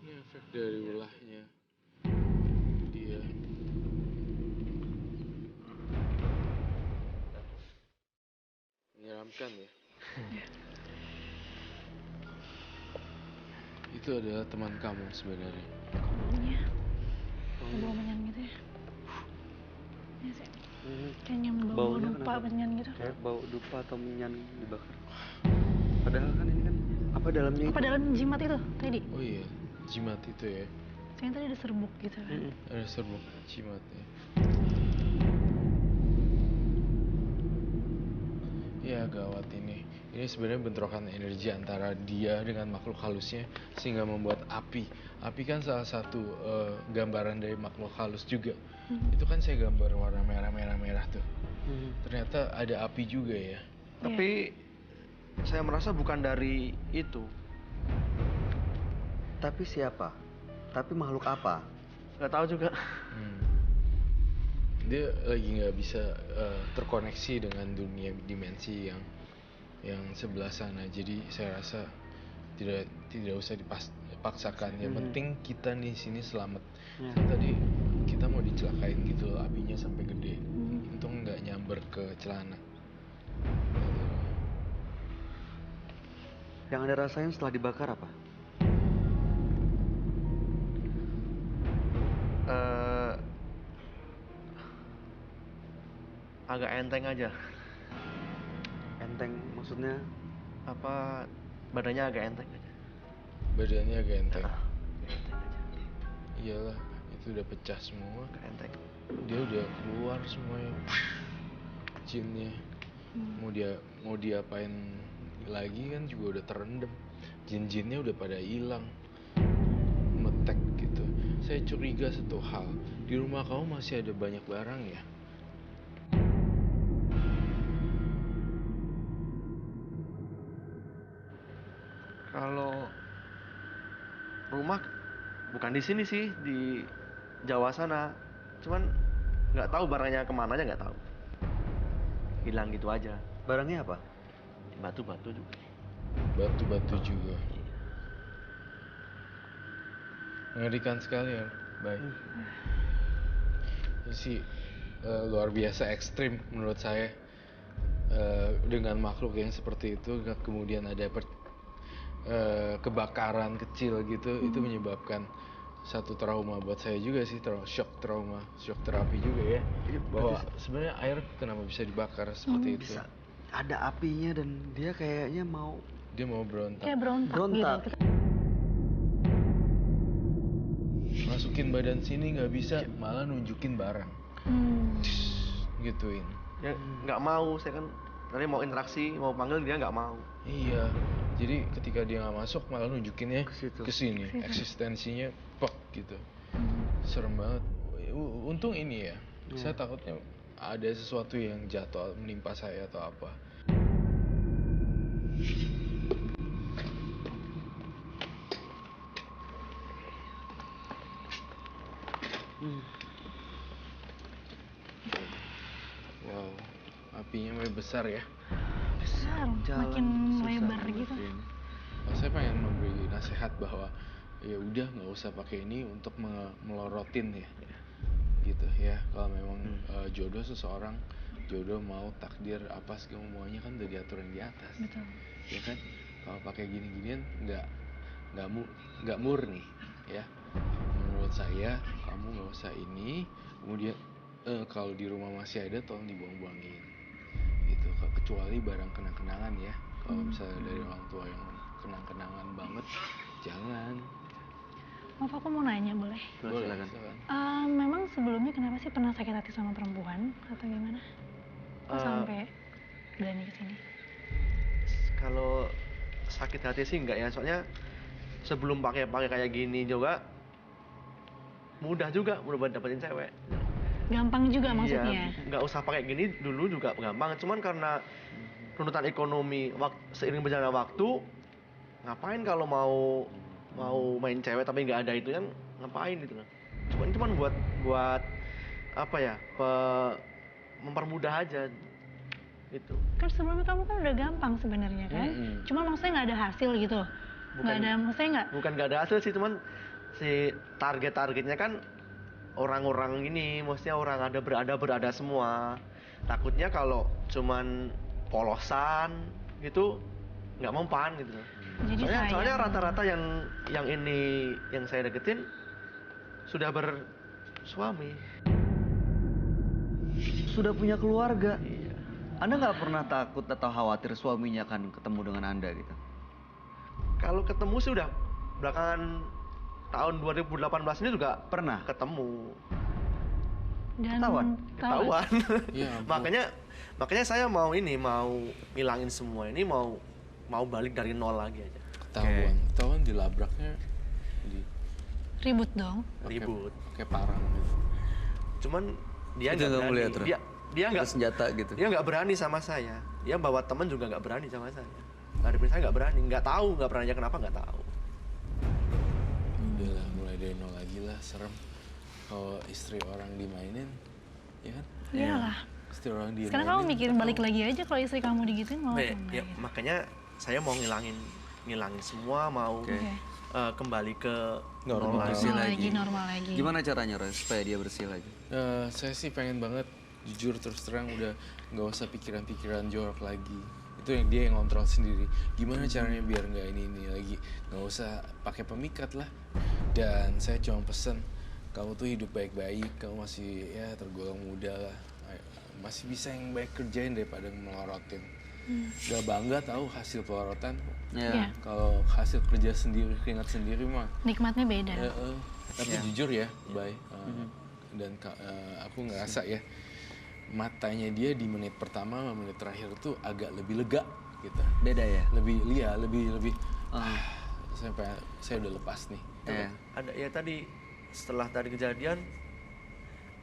Ini efek dari ulahnya dia. Menyeramkan ya. Itu adalah teman kamu sebenarnya. Baunya. Bau menyan gitu ya. Ya sih. Kayaknya bau Baunya dupa kenapa? menyan gitu. Kayak bau dupa atau menyan dibakar. Padahal kan ini kan apa dalamnya Apa itu? dalam jimat itu tadi? Oh iya, jimat itu ya. Saya tadi ada serbuk gitu kan. Ada serbuk jimatnya. Ya gawat ini. Ini sebenarnya bentrokan energi antara dia dengan makhluk halusnya sehingga membuat api. Api kan salah satu gambaran dari makhluk halus juga. Itu kan saya gambar warna merah tuh. Ternyata ada api juga ya. Tapi saya merasa bukan dari itu. Tapi siapa? Tapi makhluk apa? Nggak tahu juga. Dia lagi nggak bisa terkoneksi dengan dunia dimensi yang sebelah sana. Jadi saya rasa tidak usah dipaksakan. Yang penting kita di sini selamat. So, tadi kita mau dicelakain gitu loh, apinya sampai gede. Untung nggak nyamber ke celana. Gitu. Yang Anda rasain setelah dibakar apa? Agak enteng aja. Enteng maksudnya? Apa badannya agak enteng aja. Badannya agak enteng. Enteng aja. Iyalah, itu udah pecah semua. Agak enteng. Dia udah keluar semuanya. Jinnya. Mau diapain lagi kan juga udah terendam. Jin-jinnya udah pada hilang. Metek gitu. Saya curiga satu hal. Di rumah kamu masih ada banyak barang ya? Kalau rumah bukan di sini sih, di Jawa sana. Cuman nggak tahu barangnya kemana aja, nggak tahu. Hilang gitu aja. Barangnya apa? Batu-batu juga. Batu-batu juga. Mengerikan sekali ya, baik. Ini sih luar biasa ekstrim menurut saya. Dengan makhluk yang seperti itu, kemudian ada kebakaran kecil gitu, itu menyebabkan satu trauma buat saya juga sih, shock terapi juga ya. Bahwa sebenarnya air kenapa bisa dibakar seperti itu. Bisa ada apinya dan dia kayaknya mau berontak. Kayak berontak Berontak. gitu. Masukin badan sini nggak bisa, malah nunjukin barang. Gituin. Ya nggak mau, saya kan tadi mau interaksi, mau panggil dia nggak mau. Iya, jadi ketika dia nggak masuk malah nunjukinnya situ. ke sini, eksistensinya pek gitu. Serem banget. Untung ini ya, saya takutnya ada sesuatu yang jatuh menimpa saya atau apa. besar ya. Besar, makin lebar gitu. Saya pengen memberi nasihat bahwa ya udah nggak usah pakai ini untuk melorotin ya, gitu ya. Kalau memang jodoh seseorang, jodoh mau takdir apa segala semuanya kan udah diaturin di atas. Betul. Ya kan, kalau pakai gini-ginian nggak murni ya. Menurut saya kamu nggak usah ini. Kemudian kalau di rumah masih ada tolong dibuang-buangin gitu. Kecuali barang kenang-kenangan ya. Kalau misalnya dari orang tua yang kenang-kenangan banget, jangan. Maaf, aku mau nanya, boleh? Boleh, silakan. Memang sebelumnya kenapa sih pernah sakit hati sama perempuan atau gimana? Kok sampai berani kesini? Kalau sakit hati sih enggak ya, soalnya sebelum pakai kayak gini juga mudah buat dapetin cewek. Gampang juga maksudnya? Iya, nggak usah pakai gini dulu juga gampang. Cuman karena tuntutan ekonomi, seiring berjalannya waktu, ngapain kalau mau main cewek tapi nggak ada itu kan, ngapain gitu kan? Cuman buat apa ya? Mempermudah aja gitu. Kan sebelumnya kamu kan udah gampang sebenarnya kan? Cuma maksudnya nggak ada hasil gitu? Nggak ada, maksudnya nggak? Bukan nggak ada hasil sih, cuman si targetnya kan orang-orang ini, maksudnya orang berada semua. Takutnya kalau cuman polosan gitu nggak mempan gitu. Jadi Soalnya rata-rata yang ini yang saya deketin sudah bersuami. Sudah punya keluarga. Iya. Anda nggak pernah takut atau khawatir suaminya akan ketemu dengan Anda gitu? Kalau ketemu sih udah belakangan tahun 2018 ini juga Pernah? ketemu. Dan Ketahuan. Ya ampun. makanya saya mau ngilangin semua ini, mau balik dari nol lagi aja. Ketahuan dilabraknya ribut dong. Ribut. kayak parang gitu. Cuman dia Itu nggak nggak berani. melihat, Ro? Dia nggak Ada senjata gitu. Dia nggak berani sama saya. Dia bawa temen juga nggak berani sama saya. Ngadepin saya nggak berani. Nggak pernah aja kenapa nggak tahu. Udahlah, mulai dari nol lagi lah, serem. Kalau istri orang dimainin, ya kan? Iyalah. Istri orang dimainin. Sekarang kamu mikirin balik lagi aja kalau istri kamu digituin mau Ya, apa? makanya saya mau ngilangin semua, mau kembali ke normal Bersih lagi. Normal lagi. Gimana caranya, Roy, supaya dia bersih lagi? Saya sih pengen banget, jujur terus terang udah nggak usah pikiran-pikiran jorok lagi. Itu yang dia yang ngontrol sendiri. Gimana caranya biar nggak ini lagi, nggak usah pakai pemikat lah. Dan saya cuma pesen, kamu tuh hidup baik-baik, kamu masih ya tergolong muda lah, masih bisa yang baik kerjain daripada melorotin. Gak bangga tahu hasil pelorotan. Iya. Kalau hasil kerja sendiri, keringat sendiri mah. Nikmatnya beda. Tapi jujur ya, Bay, dan aku ngerasa ya, matanya dia di menit pertama sama menit terakhir tuh agak lebih lega gitu. Beda ya? Lebih saya udah lepas nih. Iya. Ada ya tadi, setelah tadi kejadian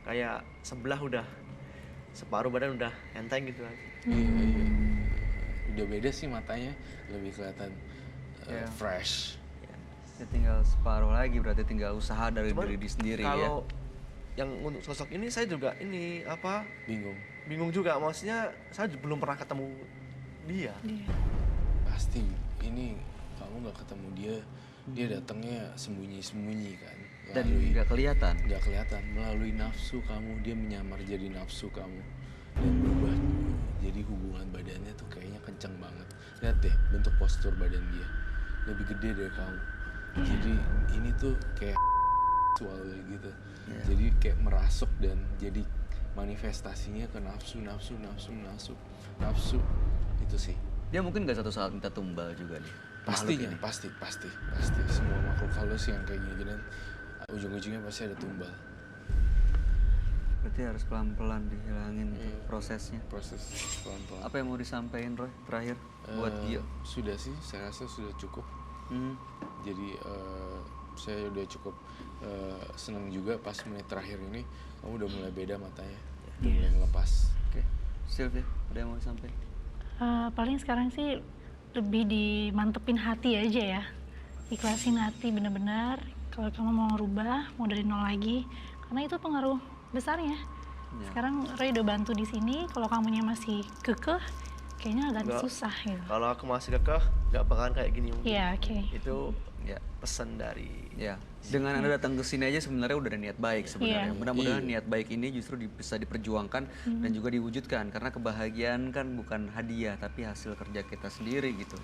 kayak sebelah udah separuh badan udah enteng gitu aja. Iya. Udah beda sih matanya, lebih kelihatan fresh. Ya tinggal separuh lagi, berarti tinggal usaha dari Cuman diri sendiri ya? kalau yang untuk sosok ini saya juga bingung juga, maksudnya saya belum pernah ketemu dia. Pasti ini kamu nggak ketemu dia datangnya sembunyi-sembunyi kan. Dan nggak kelihatan? Nggak kelihatan, melalui nafsu kamu, dia menyamar jadi nafsu kamu. Dan berubah jadi hubungan badannya tuh kayaknya kenceng banget. Lihat deh bentuk postur badan dia, lebih gede dari kamu. Jadi ini tuh kayak seksual gitu. Jadi kayak merasuk dan jadi manifestasinya ke nafsu itu sih. Dia mungkin nggak satu saat minta tumbal juga nih? Pastinya, pasti. Semua makhluk halus yang kayak gini-gini ujung-ujungnya pasti ada tumbal. Berarti harus pelan-pelan dihilangin prosesnya. Proses pelan-pelan. Apa yang mau disampaikan, Roy, terakhir buat Gio? Sudah sih, saya rasa sudah cukup. Jadi saya udah cukup seneng juga pas menit terakhir ini kamu udah mulai beda matanya, udah mulai ngelepas. Oke, Sylvia, ada yang mau disampaikan? Paling sekarang sih lebih dimantepin hati aja ya. Ikhlasin hati bener-bener. Kalau kamu mau ngerubah, mau dari nol lagi. Karena itu pengaruh besarnya. Ya. Sekarang Roy udah bantu di sini, kalau kamunya masih kekeh, kayaknya agak Nggak. susah gitu. Kalau aku masih kekeh, nggak bakalan kayak gini mungkin. Iya, oke. Itu ya pesan dari Ya, dengan Anda datang ke sini aja sebenarnya udah ada niat baik sebenarnya. Iya. Mudah-mudahan niat baik ini justru bisa diperjuangkan dan juga diwujudkan karena kebahagiaan kan bukan hadiah tapi hasil kerja kita sendiri gitu.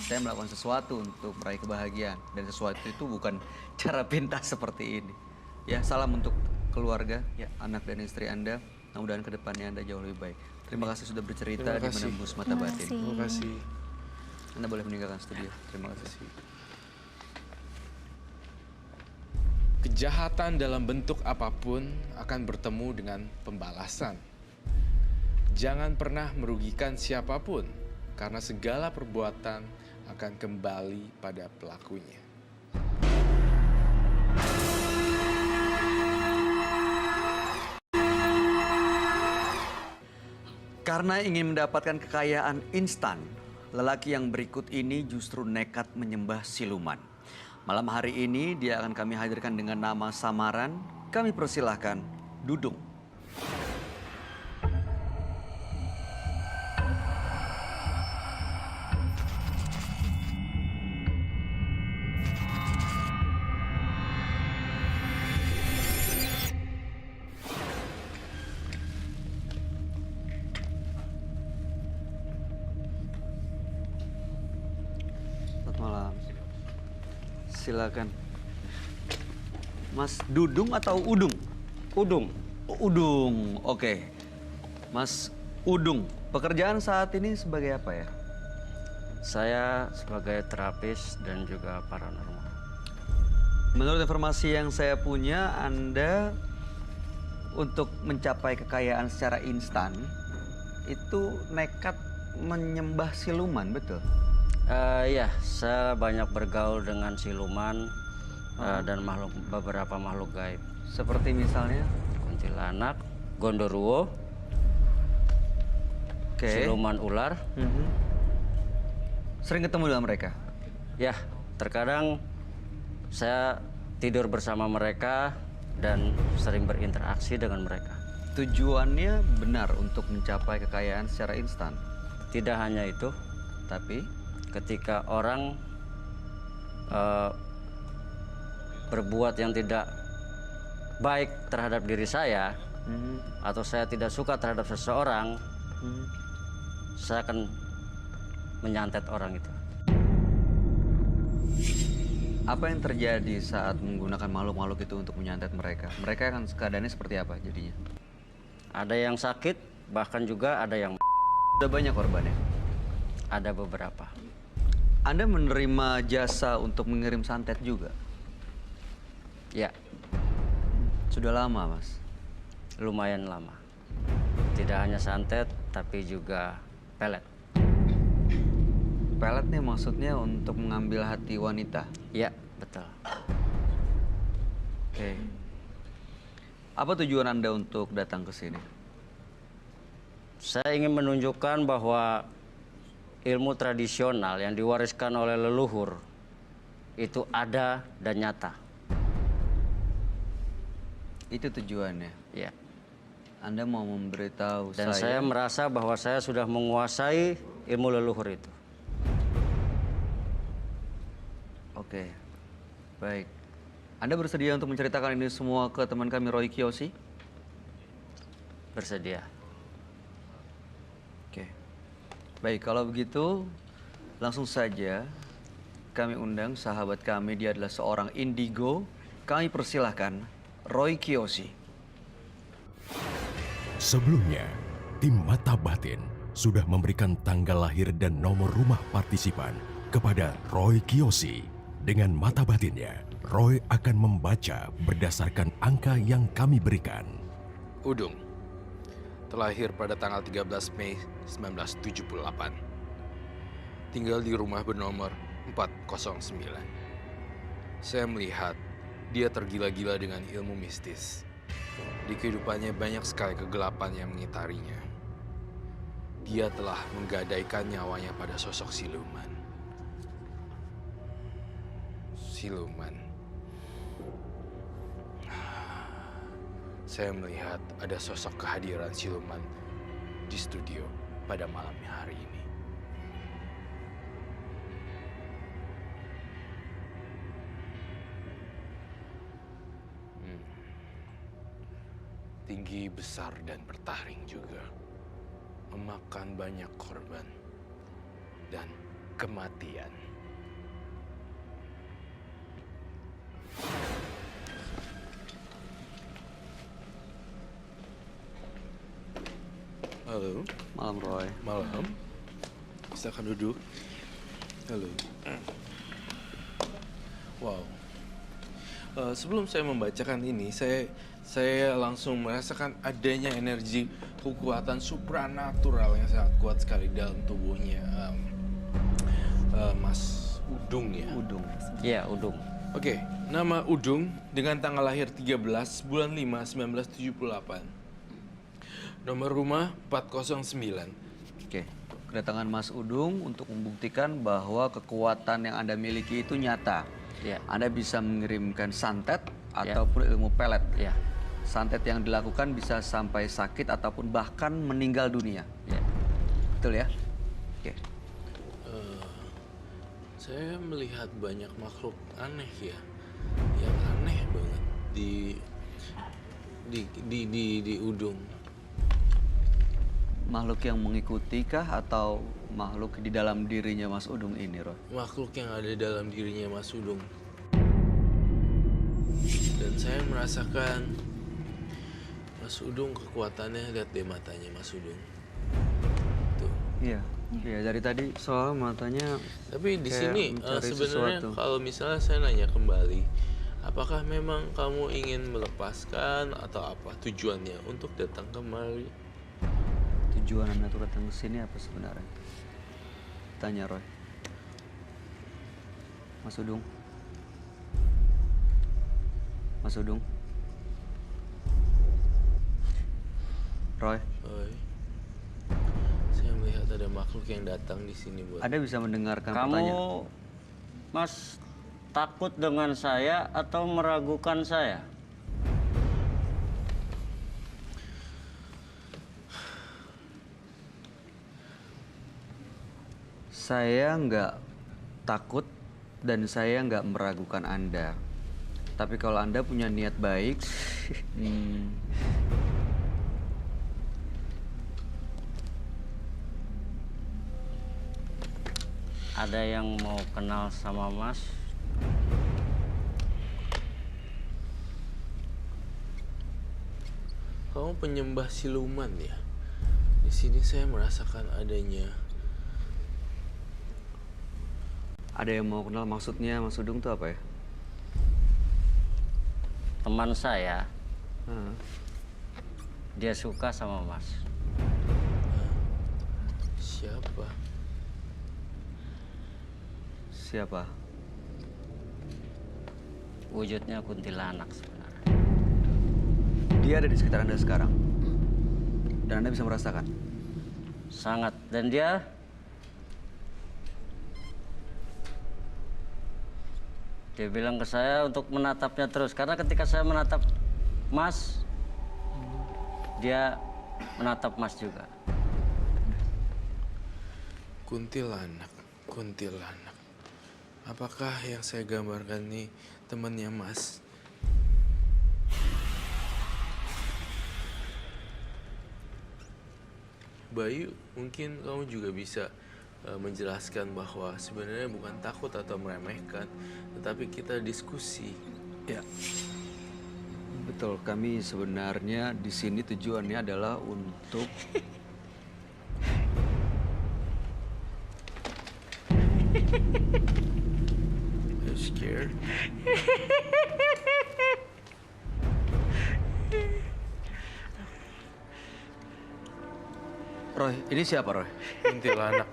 Saya melakukan sesuatu untuk meraih kebahagiaan dan sesuatu itu bukan cara pintas seperti ini. Ya, salam untuk keluarga, ya, anak dan istri Anda. Mudah-mudahan kedepannya Anda jauh lebih baik. Terima kasih sudah bercerita Terima di kasih. Menembus Mata Terima Batin. kasih. Terima kasih. Anda boleh meninggalkan studio. Terima kasih. Kejahatan dalam bentuk apapun akan bertemu dengan pembalasan. Jangan pernah merugikan siapapun, karena segala perbuatan akan kembali pada pelakunya. Karena ingin mendapatkan kekayaan instan, lelaki yang berikut ini justru nekat menyembah siluman. Malam hari ini dia akan kami hadirkan dengan nama samaran. Kami persilahkan Dudung. Selamat malam. Silakan. Mas Dudung atau Udung? Udung. Oh, Udung, oke. Mas Udung, pekerjaan saat ini sebagai apa ya? Saya sebagai terapis dan juga paranormal. Menurut informasi yang saya punya, Anda untuk mencapai kekayaan secara instan itu nekat menyembah siluman, betul? Ya, saya banyak bergaul dengan siluman dan beberapa makhluk gaib. Seperti misalnya? Kuntilanak, gondoruo, Oke. siluman ular. Mhm. Sering ketemu dengan mereka? Ya, terkadang saya tidur bersama mereka dan sering berinteraksi dengan mereka. Tujuannya benar untuk mencapai kekayaan secara instan. Tidak hanya itu, Tapi ketika orang berbuat yang tidak baik terhadap diri saya, atau saya tidak suka terhadap seseorang, saya akan menyantet orang itu. apa yang terjadi saat menggunakan makhluk-makhluk itu untuk menyantet mereka? Mereka akan keadaannya seperti apa jadinya? Ada yang sakit, bahkan juga ada yang Sudah banyak korbannya. ada beberapa. Anda menerima jasa untuk mengirim santet juga? Ya, Sudah lama, Mas. lumayan lama. Tidak hanya santet, tapi juga pelet. Pelet nih maksudnya untuk mengambil hati wanita. Ya, betul. Oke. Apa tujuan Anda untuk datang ke sini? Saya ingin menunjukkan bahwa ilmu tradisional yang diwariskan oleh leluhur itu ada dan nyata. Itu tujuannya. Ya. Anda mau memberitahu Dan saya merasa bahwa saya sudah menguasai ilmu leluhur itu. Oke. Baik. Anda bersedia untuk menceritakan ini semua ke teman kami Roy Kiyoshi? Bersedia. Oke. Baik, kalau begitu langsung saja kami undang sahabat kami, dia adalah seorang indigo. Kami persilahkan Roy Kiyoshi. Sebelumnya, tim Mata Batin sudah memberikan tanggal lahir dan nomor rumah partisipan kepada Roy Kiyoshi. Dengan mata batinnya, Roy akan membaca berdasarkan angka yang kami berikan. Udung, terlahir pada tanggal 13 Mei 1978. Tinggal di rumah bernomor 409. Saya melihat dia tergila-gila dengan ilmu mistis. Di kehidupannya banyak sekali kegelapan yang mengitarinya. Dia telah menggadaikan nyawanya pada sosok siluman. saya melihat ada sosok kehadiran siluman di studio pada malam hari ini. Tinggi, besar, dan bertaring juga. Memakan banyak korban dan kematian. Halo, Malam Roy. malam. Silakan duduk. Halo. Wow. Sebelum saya membacakan ini, saya langsung merasakan adanya energi kekuatan supranatural yang sangat kuat sekali dalam tubuhnya Mas Udung ya. Udung. Iya, Udung. Oke, nama Udung dengan tanggal lahir 13 bulan 5 1978. Nomor rumah 409. Oke. Kedatangan Mas Udung untuk membuktikan bahwa kekuatan yang Anda miliki itu nyata. Iya. Anda bisa mengirimkan santet ataupun ilmu pelet. Iya. Santet yang dilakukan bisa sampai sakit ataupun bahkan meninggal dunia. Iya. Betul ya? Oke. Saya melihat banyak makhluk aneh ya, yang aneh banget di Udung. Makhluk yang mengikuti kah atau makhluk di dalam dirinya Mas Udung ini, Roy? Makhluk yang ada dalam dirinya Mas Udung. Dan saya merasakan Mas Udung kekuatannya, lihat deh matanya Mas Udung. Tuh. Iya. Iya, dari tadi soal matanya. Tapi di Kayak sini mencari sebenarnya sesuatu. kalau misalnya saya nanya kembali, apakah memang kamu ingin melepaskan atau apa tujuannya untuk datang kemari? Tujuan Anda tuh datang ke sini apa sebenarnya? Tanya Roy. Mas Udung. Mas Udung. Roy, Oi. Saya melihat ada makhluk yang datang di sini buat. Anda bisa mendengarkan Kamu, pertanyaan? Mas, takut dengan saya atau meragukan saya? Saya nggak takut dan saya nggak meragukan Anda. Tapi kalau Anda punya niat baik, Ada yang mau kenal sama Mas? Kamu penyembah siluman ya? Di sini saya merasakan adanya. ada yang mau kenal maksudnya Mas Udung tuh apa ya? Teman saya, Hah. dia suka sama Mas. Siapa? Siapa? Wujudnya kuntilanak sebenarnya. Dia ada di sekitar Anda sekarang. Dan Anda bisa merasakan. Sangat. Dan dia bilang ke saya untuk menatapnya terus. Karena ketika saya menatap Mas, dia menatap Mas juga. Kuntilanak, kuntilanak. Apakah yang saya gambarkan nih temannya Mas? Bayu, mungkin kamu juga bisa menjelaskan bahwa sebenarnya bukan takut atau meremehkan, tetapi kita diskusi. Ya. Betul, kami sebenarnya di sini tujuannya adalah untuk Are you scared? Roy, ini siapa Roy? Kuntilanak.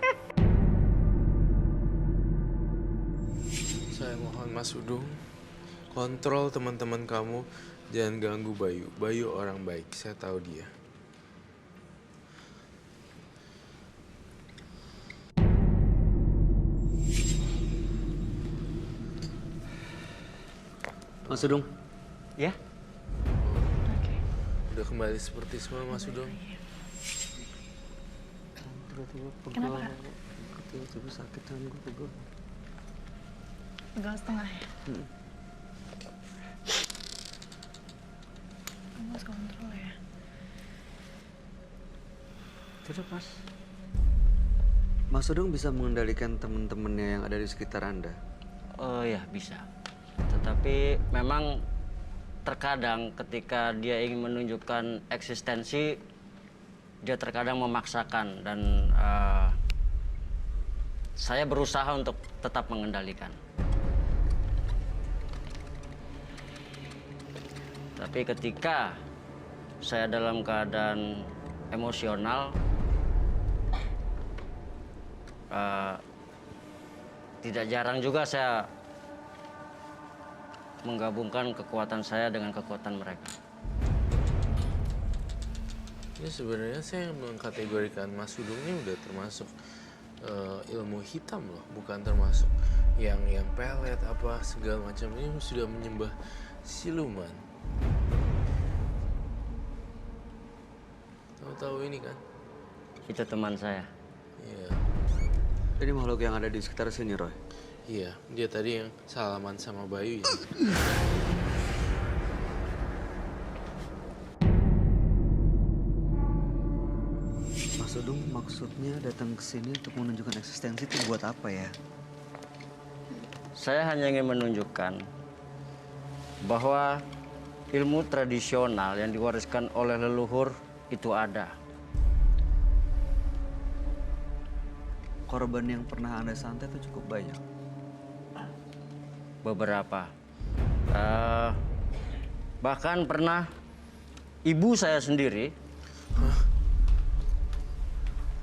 Saya mohon Mas Udung, kontrol teman-teman kamu, jangan ganggu Bayu. Bayu orang baik, saya tahu dia. Mas Udung. Ya? udah kembali seperti semula, Mas Sudong. Kenapa, Kak? Tiba-tiba sakit tangan gue pegel. Pegal setengah ya? Kamu harus kontrol ya. Tidak, Mas. Mas Sudong bisa mengendalikan teman-temannya yang ada di sekitar Anda? Oh ya, bisa. Tetapi memang terkadang ketika dia ingin menunjukkan eksistensi, dia terkadang memaksakan dan saya berusaha untuk tetap mengendalikan. Tapi ketika saya dalam keadaan emosional, tidak jarang juga saya menggabungkan kekuatan saya dengan kekuatan mereka. Ini sebenarnya saya mengkategorikan Mas Sudong ini udah termasuk ilmu hitam loh, bukan termasuk yang pelet apa segala macam. Ini sudah menyembah siluman. Tahu ini kan? Itu teman saya. Iya. Ini makhluk yang ada di sekitar sini, Roy. Iya, dia tadi yang salaman sama Bayu ya. Mas Sudong maksudnya datang ke sini untuk menunjukkan eksistensi itu buat apa ya? Saya hanya ingin menunjukkan bahwa ilmu tradisional yang diwariskan oleh leluhur itu ada. Korban yang pernah Anda santet itu cukup banyak. Beberapa. Bahkan pernah ibu saya sendiri,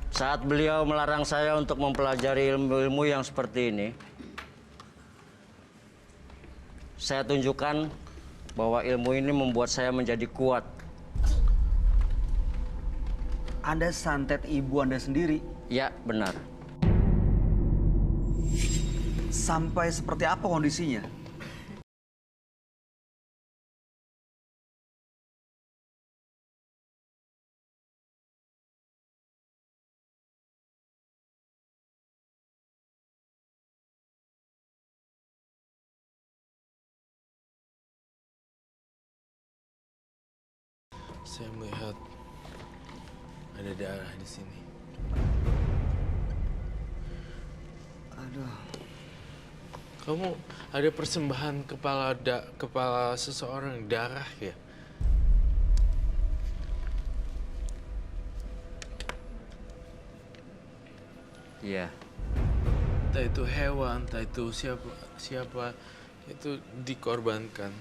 saat beliau melarang saya untuk mempelajari ilmu-ilmu yang seperti ini, saya tunjukkan bahwa ilmu ini membuat saya menjadi kuat. Anda santet ibu Anda sendiri? Ya, benar. Sampai seperti apa kondisinya? Saya melihat ada darah di sini. Aduh. Kamu ada persembahan kepala seseorang darah ya? Iya. Entah itu hewan, entah itu siapa itu dikorbankan.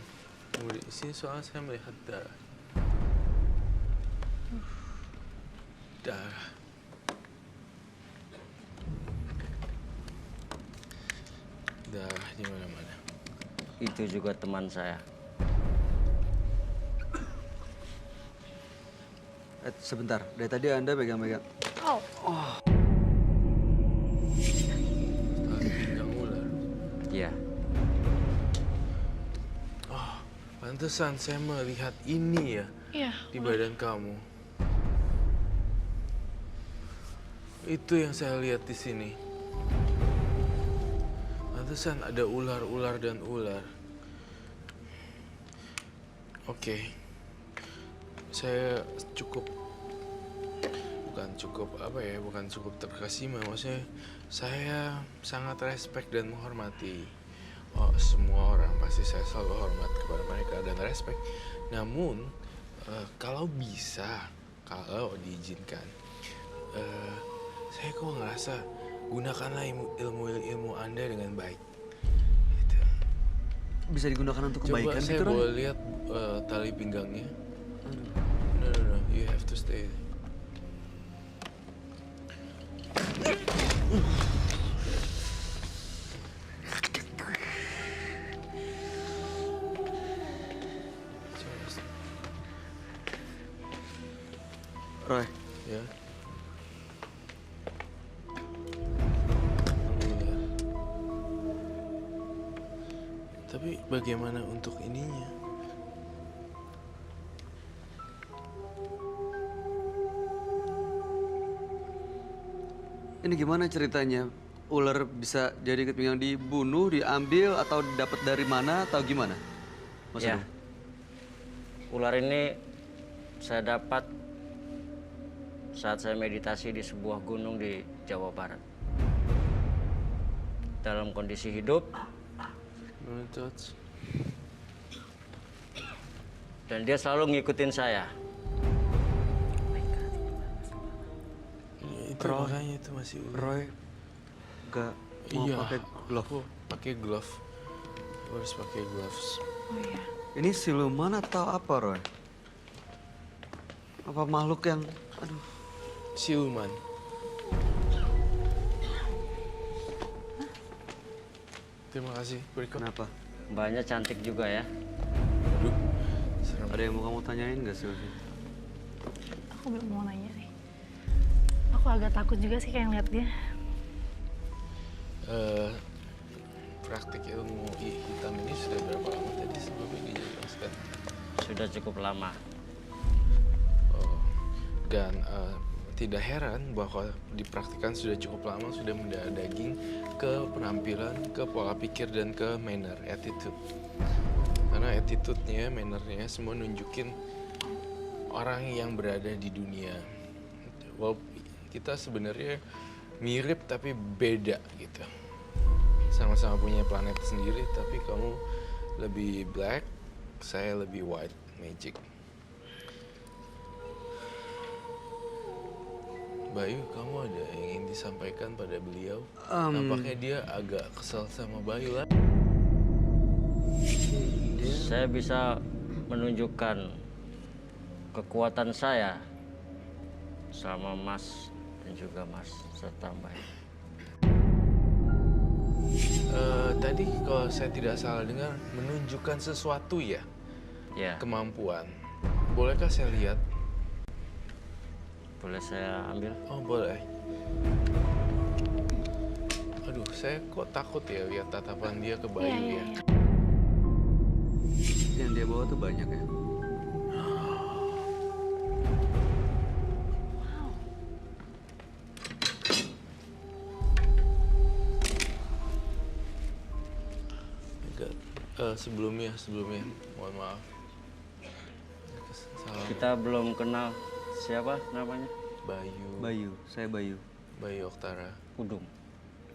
Kemudian di sini soalnya saya melihat darah. Darah. Darah di mana-mana. Itu juga teman saya. Sebentar, dari tadi Anda pegang-pegang. Tali pinggang ular. Iya. Oh, pantesan saya melihat ini ya Iya. di badan kamu. Itu yang saya lihat di sini. Pantesan ada ular-ular dan ular. Oke. Saya bukan cukup terkesima. Maksudnya saya sangat respect dan menghormati. Oh, semua orang pasti saya selalu hormat kepada mereka dan respect. Namun kalau diizinkan, saya kok ngerasa gunakanlah ilmu Anda dengan baik. Gitu. Bisa digunakan untuk kebaikan Coba gitu, saya Roy? boleh lihat tali pinggangnya. No, you have to stay. Roy, Ya. Tapi bagaimana untuk ininya? Ini gimana ceritanya? Ular bisa jadi yang dibunuh, diambil, atau dapat dari mana, atau gimana? Mas Ya. Udung? Ular ini saya dapat saat saya meditasi di sebuah gunung di Jawa Barat. Dalam kondisi hidup, dan dia selalu ngikutin saya. Itu makanya itu masih ular. Roy gak mau Iya. pakai glove. Aku pakai glove. Aku harus pakai gloves. Oh iya. Ini siluman atau apa, Roy? Apa makhluk yang... Aduh. Siluman. Terima kasih. Berikut. Kenapa? Mbaknya cantik juga ya. Aduh, serem. Ada yang mau kamu tanyain gak sih? Aku belum mau nanya nih. Aku agak takut juga sih kayak ngeliat dia. Praktik ilmu hitam ini sudah berapa lama tadi sebelumnya dijelaskan? Sudah cukup lama. Oh, dan tidak heran bahwa dipraktikkan sudah cukup lama, sudah mendarah daging ke penampilan, ke pola pikir, dan ke manner, attitude. Karena attitude-nya, manner-nya semua nunjukin orang yang berada di dunia. Kita sebenarnya mirip tapi beda gitu. Sama-sama punya planet sendiri, tapi kamu lebih black, saya lebih white magic. Bayu, kamu ada yang ingin disampaikan pada beliau? Nampaknya dia agak kesel sama Bayu lah. Saya bisa menunjukkan kekuatan saya sama Mas dan juga Mas serta Mbak. Tadi kalau saya tidak salah dengar menunjukkan sesuatu ya, Ya, kemampuan. Bolehkah saya lihat? boleh saya ambil? Oh boleh. Aduh, saya kok takut ya lihat tatapan dia ke Bayu Iya, iya, ya. iya. Yang dia bawa tuh banyak ya? Enggak. Sebelumnya, mohon maaf. Salah. Kita belum kenal siapa namanya? Bayu. Bayu, saya Bayu. Bayu Oktara. Udung.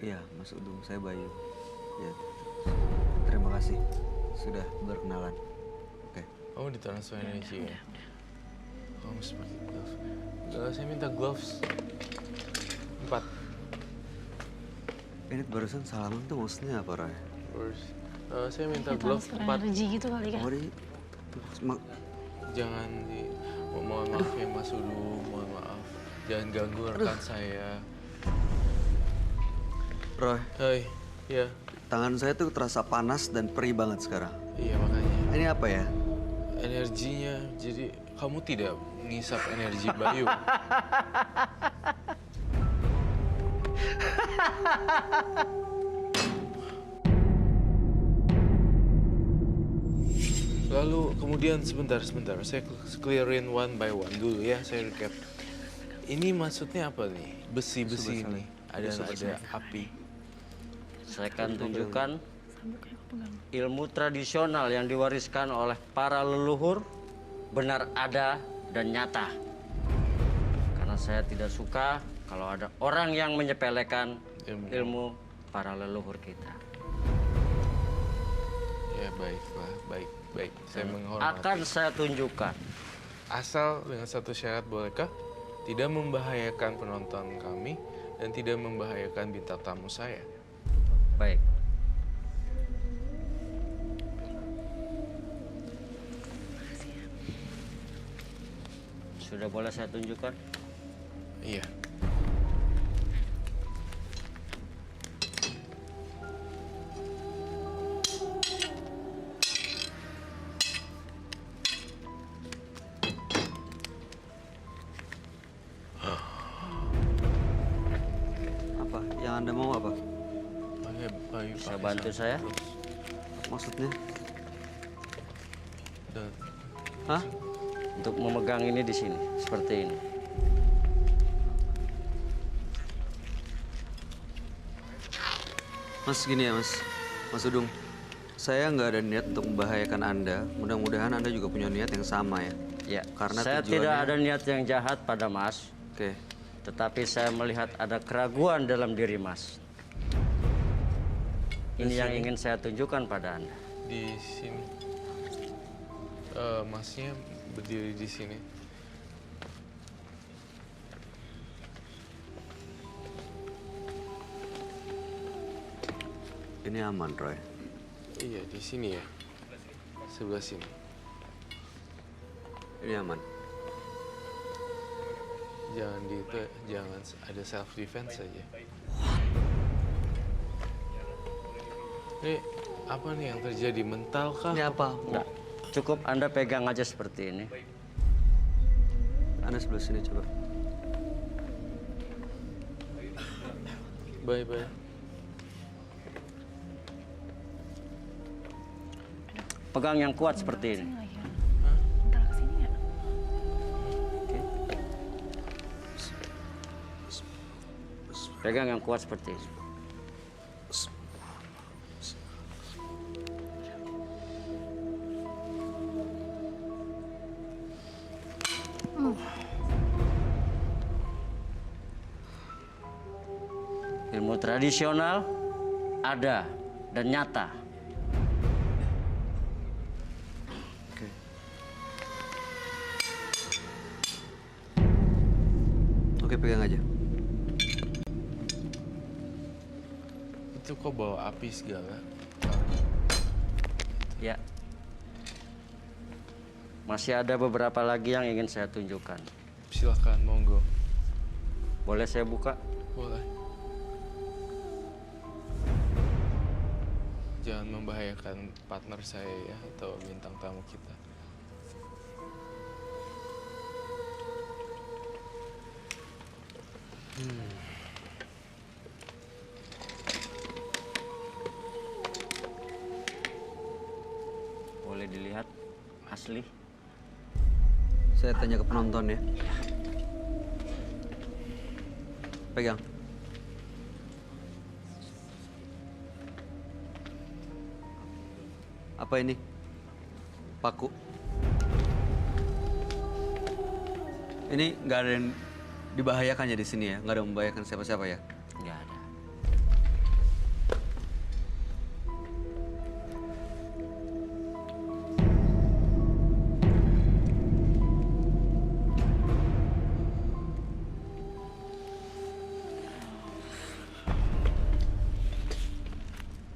Iya, Mas Udung, saya Bayu. Ya. Terima kasih sudah berkenalan. Oke. Kamu ditransfer energi ya? Kamu seperti gloves. Saya minta gloves 4. Ini barusan salaman tuh maksudnya apa, Roy? Terus saya minta Kayak gloves transfer 4. energi gitu kali kan. Oh, Jangan di... Mohon maaf ya Mas Udung, mohon maaf. Jangan ganggu rekan saya. Roy, Hai, ya, tangan saya tuh terasa panas dan perih banget sekarang. iya makanya. Ini apa ya? Energinya, jadi kamu tidak ngisap energi Bayu. Lalu kemudian sebentar, saya clearin one by one dulu ya, saya recap. Ini maksudnya apa nih? Besi-besi ini, ada api. Saya akan tunjukkan ilmu tradisional yang diwariskan oleh para leluhur benar ada dan nyata. Karena saya tidak suka kalau ada orang yang menyepelekan ilmu para leluhur kita. Ya baiklah, baik. Saya menghormati. Akan saya tunjukkan. Asal dengan satu syarat, bolehkah? Tidak membahayakan penonton kami dan tidak membahayakan bintang tamu saya. Baik. Sudah boleh saya tunjukkan? Iya. Apa? Yang Anda mau apa? Bayu, Bisa pakai bantu sarung saya? terus. Maksudnya? Dan Hah? Untuk memegang ini di sini, seperti ini. Mas gini ya Mas, Mas Udung. Saya nggak ada niat untuk membahayakan Anda. Mudah-mudahan Anda juga punya niat yang sama ya. Ya, Karena saya tujuannya- tidak ada niat yang jahat pada Mas, Oke. tetapi saya melihat ada keraguan dalam diri Mas. Ini yang ingin saya tunjukkan pada Anda. Di sini. Masnya berdiri di sini. Ini aman, Roy. Iya, di sini ya. Sebelah sini. Ini aman. Jangan ada self defense saja. Ini apa nih yang terjadi? Mental kah? Ini apa? Enggak, cukup Anda pegang aja seperti ini. Anda sebelah sini coba. Bye. Pegang yang kuat seperti ini. Sini lagi ya. Bentar kesini ya. Pegang yang kuat seperti ini. Ilmu tradisional ada dan nyata. Oke. Oke, pegang aja. Itu kok bawa api segala? Ya. Masih ada beberapa lagi yang ingin saya tunjukkan. Silakan, monggo. Boleh saya buka? Boleh. Jangan membahayakan partner saya ya, atau bintang tamu kita. Boleh dilihat asli. Saya tanya ke penonton ya. Pegang. Apa ini? Paku. Ini nggak ada yang dibahayakan ya di sini ya? Nggak ada yang membahayakan siapa-siapa ya? Nggak ada.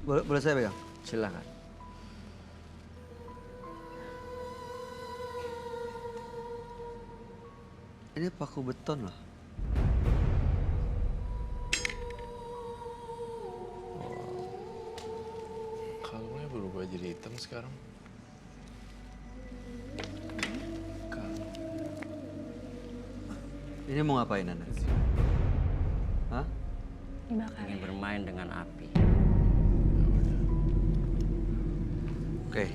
Boleh saya pegang? Silakan. Ini paku beton loh. Kalungnya berubah jadi hitam sekarang. Ini mau ngapain Anda? Hah? Dibakar. Ingin bermain dengan api. Oke.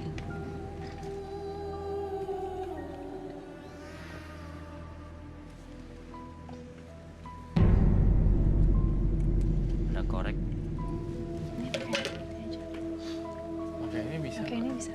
Ada korek. Ini pakai aja. Oke, ini bisa. Oke, ini bisa.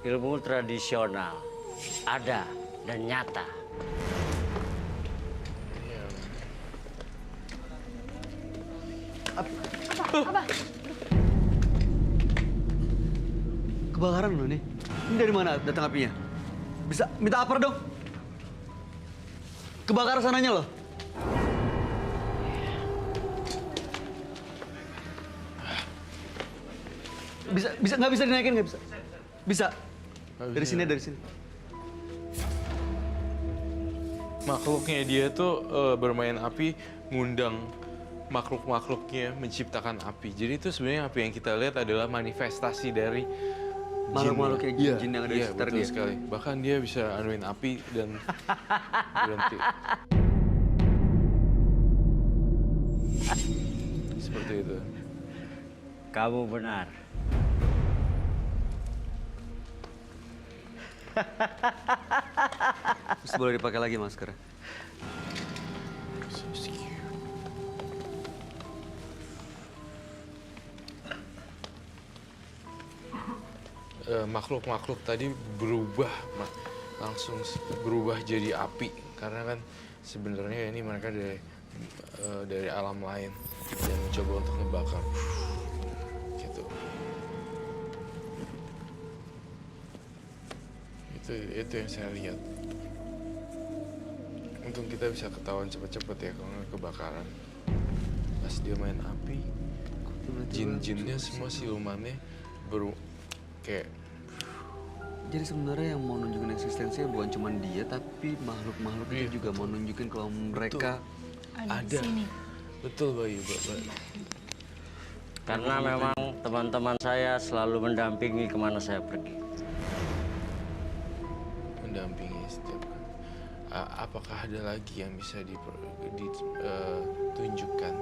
Ilmu tradisional ada dan nyata. Kebakaran loh nih. Ini dari mana datang apinya? Bisa minta apar dong? Kebakaran sananya loh. Bisa nggak bisa dinaikin nggak bisa? Bisa. Nggak Dari bisa. sini dari sini. Makhluknya dia tuh bermain api, ngundang makhluk-makhluknya menciptakan api. Jadi itu sebenarnya api yang kita lihat adalah manifestasi dari Makhluk-makhluk kayak Iya, jin yang ada di iya, sekitar betul dia. sekali. Bahkan dia bisa anuin api dan berhenti. Seperti itu. Kamu benar. Terus boleh dipakai lagi masker. Makhluk-makhluk tadi berubah, langsung berubah jadi api. Karena kan sebenarnya ini mereka dari alam lain dan mencoba untuk ngebakar. Gitu. Itu yang saya lihat. Untung kita bisa ketahuan cepet-cepet ya kalau nggak kebakaran. Pas dia main api, jin-jinnya semua silumannya kayak Jadi sebenarnya yang mau nunjukin eksistensinya bukan cuma dia, tapi makhluk-makhluk itu Iya, juga mau nunjukin kalau mereka Ada di Ada. sini. betul Bayu, Mbak. Karena memang teman-teman saya selalu mendampingi kemana saya pergi. Mendampingi setiap kali. Apakah ada lagi yang bisa ditunjukkan?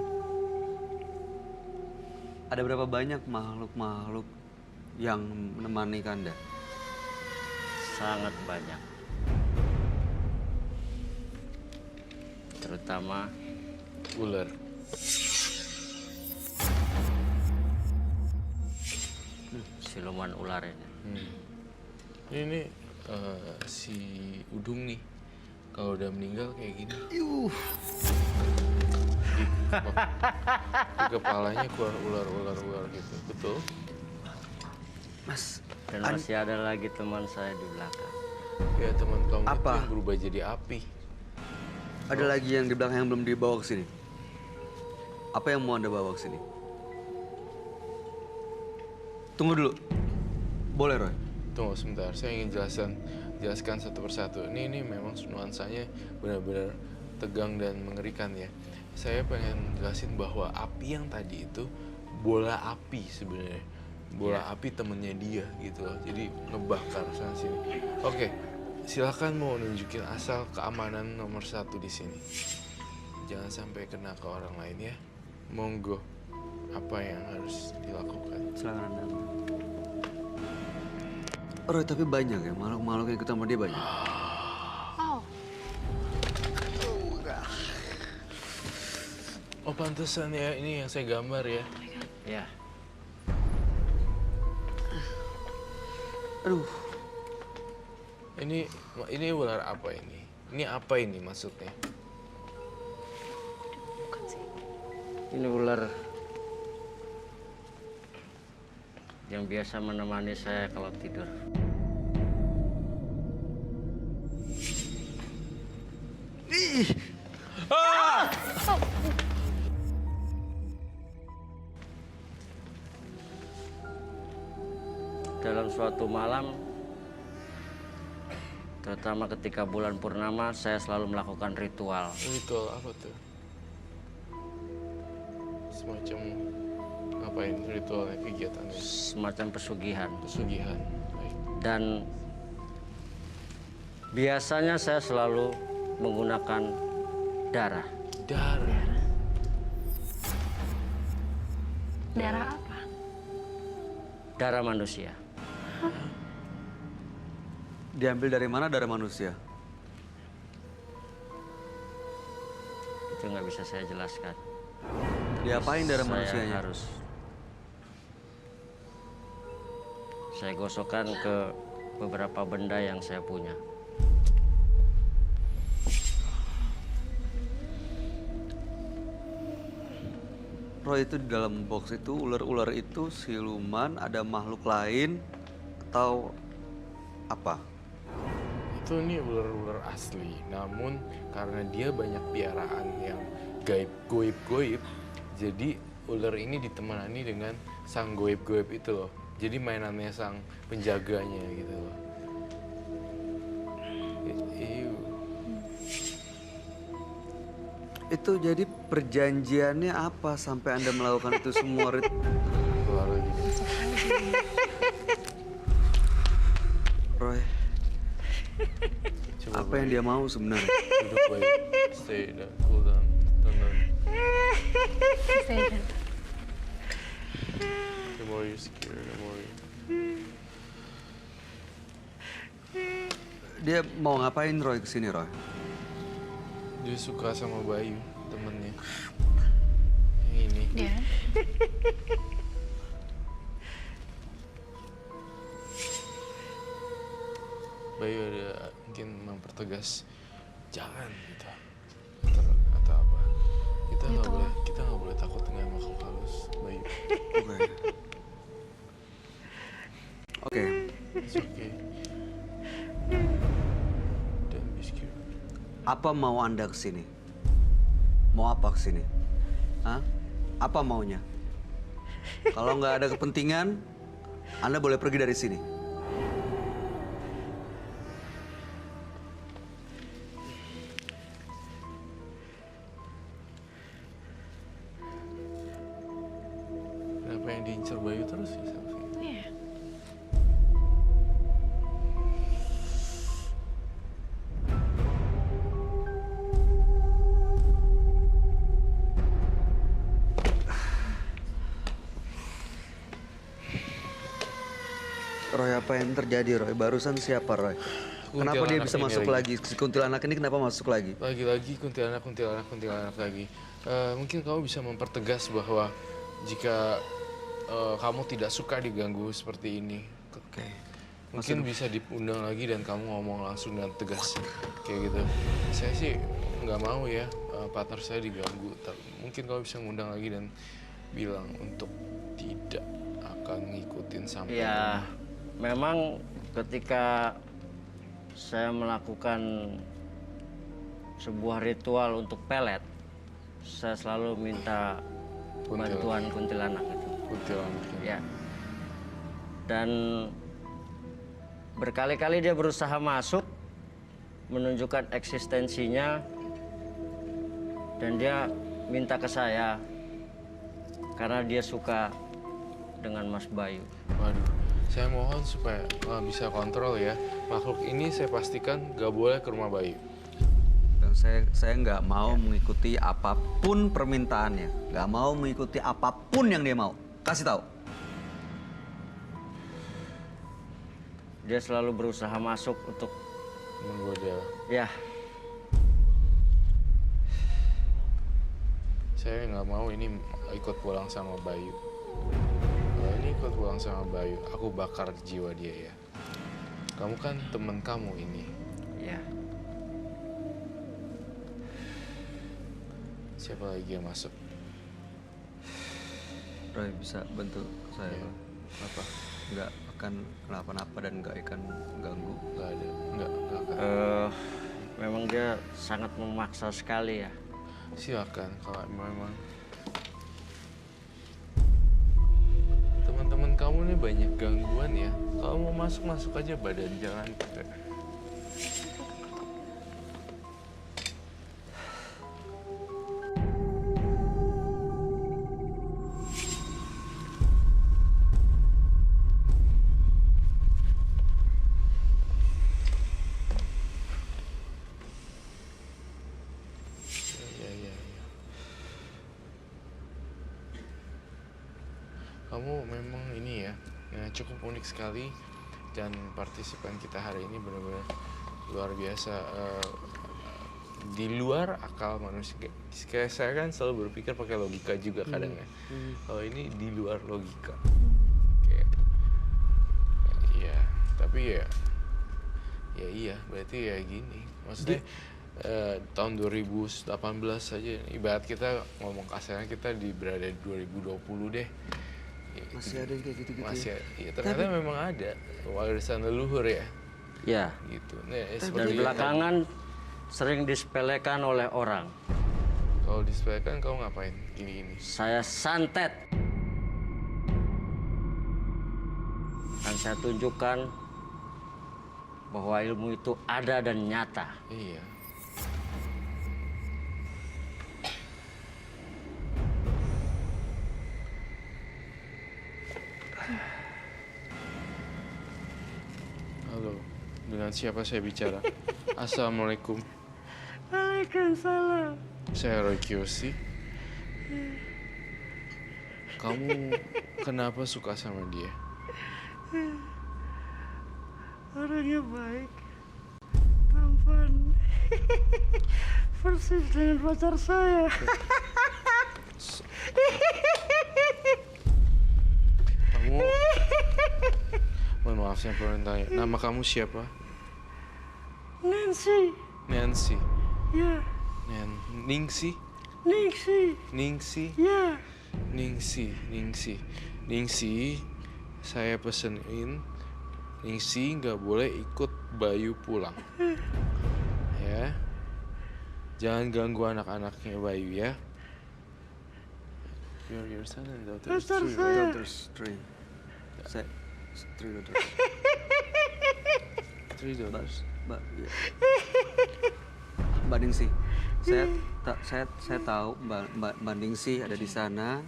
ada berapa banyak makhluk-makhluk yang menemani Kanda? Sangat banyak. Terutama Ular. siluman ular ini. Ini si Udung nih, kalau udah meninggal kayak gini. Di kepalanya keluar ular gitu, betul? Mas, Dan masih ada lagi teman saya di belakang. Ya teman kamu itu Apa? yang berubah jadi api. ada lagi yang di belakang yang belum dibawa ke sini. Apa yang mau Anda bawa ke sini? Tunggu dulu. Boleh, Roy? Tunggu sebentar, saya ingin jelaskan satu persatu. Ini memang nuansanya benar-benar tegang dan mengerikan ya. Saya pengen jelasin bahwa api yang tadi itu bola api sebenarnya. Bola api temennya dia gitu loh. Jadi ngebakar sana sini. Oke, silakan mau nunjukin asal keamanan nomor 1 di sini. Jangan sampai kena ke orang lain ya. Monggo. Apa yang harus dilakukan? Silakan Anda. Roy, tapi banyak ya makhluk-makhluk yang ikut sama dia banyak. Oh, Oh pantesan ya, ini yang saya gambar ya. Ya, Aduh, Ini ular apa ini? Ini apa ini maksudnya? ini ular yang biasa menemani saya kalau tidur. Dalam suatu malam, terutama ketika bulan purnama, saya selalu melakukan ritual. Ritual apa tuh? Semacam ngapain ritualnya, kegiatannya? Semacam pesugihan. Pesugihan. Baik. Dan biasanya saya selalu menggunakan darah. Darah. darah apa? Darah manusia. diambil dari mana darah manusia? Itu nggak bisa saya jelaskan. Diapain darah Saya manusianya? harus saya gosokkan ke beberapa benda yang saya punya. Roy, itu di dalam box itu ular-ular itu siluman, ada makhluk lain atau apa? Itu ini ular-ular asli, namun karena dia banyak piaraan yang goib-goib, jadi ular ini ditemani dengan sang goib-goib itu loh. Jadi mainannya sang penjaganya gitu loh. Itu jadi perjanjiannya apa sampai Anda melakukan itu semua, Rit? Keluar lagi. Roy, Coba apa yang dia mau sebenarnya? duduk baik. Stay down, cool down. Tenang. Stay there. The more you secure, the more you... Dia mau ngapain Roy kesini, Roy? Dia suka sama Bayu, temennya. Yang ini. Dia. Bayu ada mungkin mempertegas jangan gitu atau apa. Kita nggak boleh takut dengan makhluk halus, Bayu. Oke. It's okay. Don't be scared. Apa mau Anda kesini? Mau apa kesini? Hah? Apa maunya? Kalau nggak ada kepentingan, Anda boleh pergi dari sini. Kenapa yang diincar Bayu terus ya? Iya. Roy, apa yang terjadi, Roy? Barusan siapa, Roy? Kenapa dia Kuntilanak bisa ini masuk lagi. lagi? Si kuntilanak ini kenapa masuk lagi? Lagi-lagi kuntilanak lagi. Mungkin kamu bisa mempertegas bahwa jika kamu tidak suka diganggu seperti ini, Oke. mungkin bisa diundang lagi dan kamu ngomong langsung dengan tegas kayak gitu. Saya sih nggak mau ya partner saya diganggu. Mungkin kamu bisa ngundang lagi dan bilang untuk tidak akan ngikutin sampai. Ya, memang ketika saya melakukan sebuah ritual untuk pelet, saya selalu minta Kuntilanak. bantuan kuntilanak itu. Kuntilanak. Ya. Dan berkali-kali dia berusaha masuk, menunjukkan eksistensinya, dan dia minta ke saya karena dia suka dengan Mas Bayu. Waduh, saya mohon supaya bisa kontrol ya. Makhluk ini saya pastikan gak boleh ke rumah Bayu. Dan saya nggak mau mengikuti apapun permintaannya. Nggak mau mengikuti apapun yang dia mau. Kasih tahu. Dia selalu berusaha masuk untuk, Menggoda. ya, Saya nggak mau ini ikut pulang sama Bayu. Kalau ini ikut pulang sama Bayu, aku bakar jiwa dia ya. Kamu kan temen kamu ini. ya. Siapa lagi yang masuk? Roy, bisa bantu saya, Iya. Roy? Apa? Nggak akan kenapa-napa dan nggak akan ganggu. Nggak ada. Nggak akan. Memang dia sangat memaksa sekali ya. Silakan kalau memang. Teman-teman kamu nih banyak gangguan ya. Kalau mau masuk, masuk aja badan, jangan pakai. Ya. Kamu memang ini ya, cukup unik sekali dan partisipan kita hari ini benar-benar luar biasa. Di luar akal manusia. Kayak saya kan selalu berpikir pakai logika juga kadang ya. Kalau ini di luar logika. Kayak, ya, tapi ya iya, berarti ya gini. Maksudnya tahun 2018 saja, ibarat kita ngomong kasarnya kita berada di 2020 deh. Masih ada yang kayak gitu-gitu. Masih, ya, ternyata memang ada warisan leluhur ya, Ya. gitu. Nah, Dan seperti belakangan sering disepelekan oleh orang. kalau disepelekan kamu ngapain? Gini-gini. Saya santet. Dan saya tunjukkan bahwa ilmu itu ada dan nyata. Iya. Halo, dengan siapa saya bicara? Assalamualaikum. Waalaikumsalam. Saya Roy Kiyoshi. Kamu kenapa suka sama dia? Orangnya baik, tampan, persis dengan pacar saya. Kamu, mohon maaf saya perlu tanya, nama kamu siapa? Nancy, Nancy. ya, Ningsi? Nixie, Ningsi? ya. Ningsi, saya pesenin Ningsi nggak boleh ikut Bayu pulang. Ya, jangan ganggu anak-anaknya Bayu ya. Your son and daughter. Pacar saya. Three. Saya, three daughters. Three daughters. Mbak, ya. Mbak Ningsi, saya tahu Mbak Ningsi ada di sana.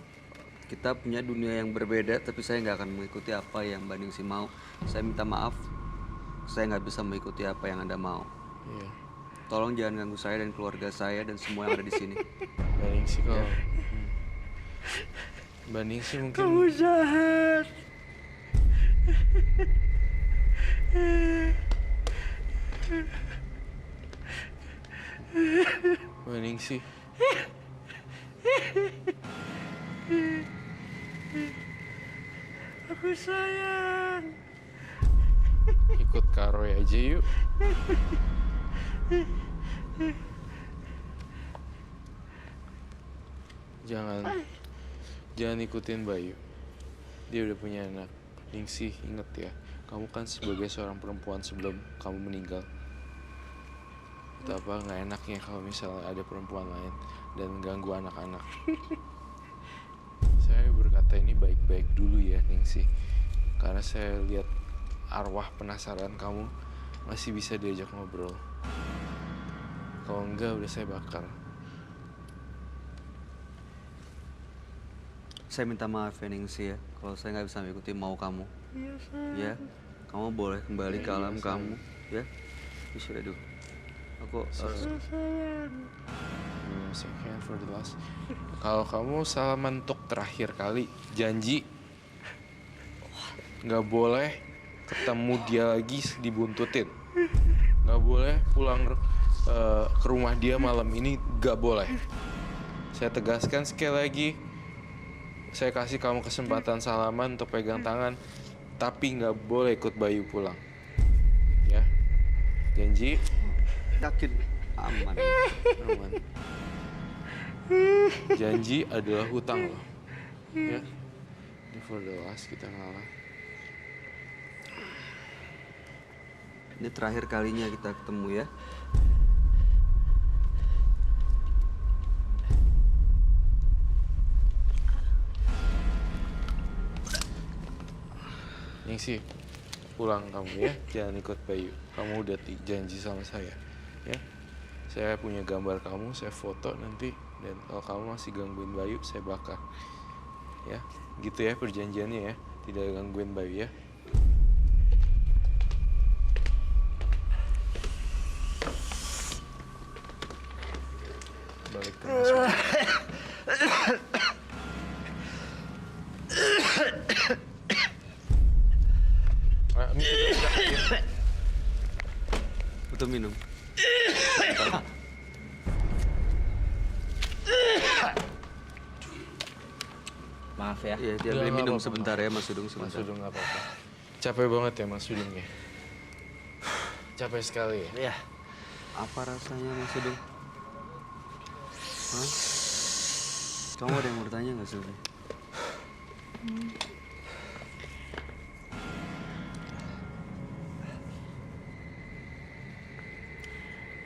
Kita punya dunia yang berbeda, tapi saya nggak akan mengikuti apa yang Mbak Ningsi mau. Saya minta maaf, saya nggak bisa mengikuti apa yang Anda mau. Iya. Tolong jangan ganggu saya dan keluarga saya dan semua yang ada di sini. Mbak Ningsi kalau Mbak Ningsi mungkin Kamu jahat. Mbak Ningsi. Aku sayang. Ikut Kak Roy aja yuk. Jangan ikutin Bayu. Dia udah punya anak. Ningsi, inget ya, kamu kan sebagai seorang perempuan sebelum kamu meninggal. Betapa nggak enaknya kalau misalnya ada perempuan lain dan ganggu anak-anak. Saya berkata ini baik-baik dulu ya, Ningsi. Karena saya lihat arwah penasaran kamu masih bisa diajak ngobrol. Kalau enggak udah saya bakar. Saya minta maaf ya Ningsi ya, kalau saya nggak bisa mengikuti mau kamu. Iya, sayang. Ya, kamu boleh kembali ke alam kamu. Ya, ini sudah dulu. Aku harus. Sayang. Second for the last. Kalau kamu salaman untuk terakhir kali, janji nggak boleh ketemu dia lagi dibuntutin. Nggak boleh pulang ke rumah dia malam ini, nggak boleh. Saya tegaskan sekali lagi, saya kasih kamu kesempatan salaman untuk pegang tangan, tapi nggak boleh ikut Bayu pulang. Ya, janji? Yakin aman. Aman. Janji adalah hutang loh. Ya, ini for the last kita ngalah. Ini terakhir kalinya kita ketemu ya. Ningsi, pulang kamu ya, jangan ikut Bayu. Kamu udah janji sama saya, ya. Saya punya gambar kamu, saya foto nanti. Dan kalau kamu masih gangguin Bayu, saya bakar. Ya, gitu ya perjanjiannya ya. Tidak gangguin Bayu ya. Balik ke masuk. Betul minum. Maaf ya. Iya, dia Nggak, beli nggak minum apa-apa, sebentar Mas. ya Mas Sudung Mas sebentar. Sudung nggak apa-apa. Capek banget ya Mas Sudung ya. Capek sekali ya. Iya. Apa rasanya Mas Sudung? Hah? Kamu ada yang mau bertanya nggak Sudung?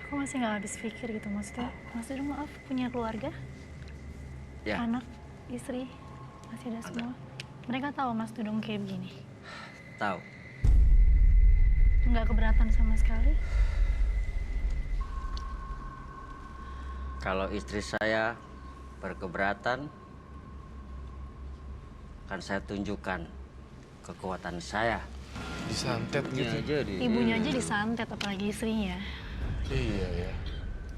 Aku masih nggak habis pikir gitu, maksudnya Mas Dudung maaf punya keluarga, Ya. anak, istri, masih ada semua. Mereka tahu Mas Dudung kayak begini, Tahu. nggak keberatan sama sekali. Kalau istri saya berkeberatan, akan saya tunjukkan kekuatan saya. Disantet gitu. Ibunya aja disantet, apalagi istrinya. Iya ya.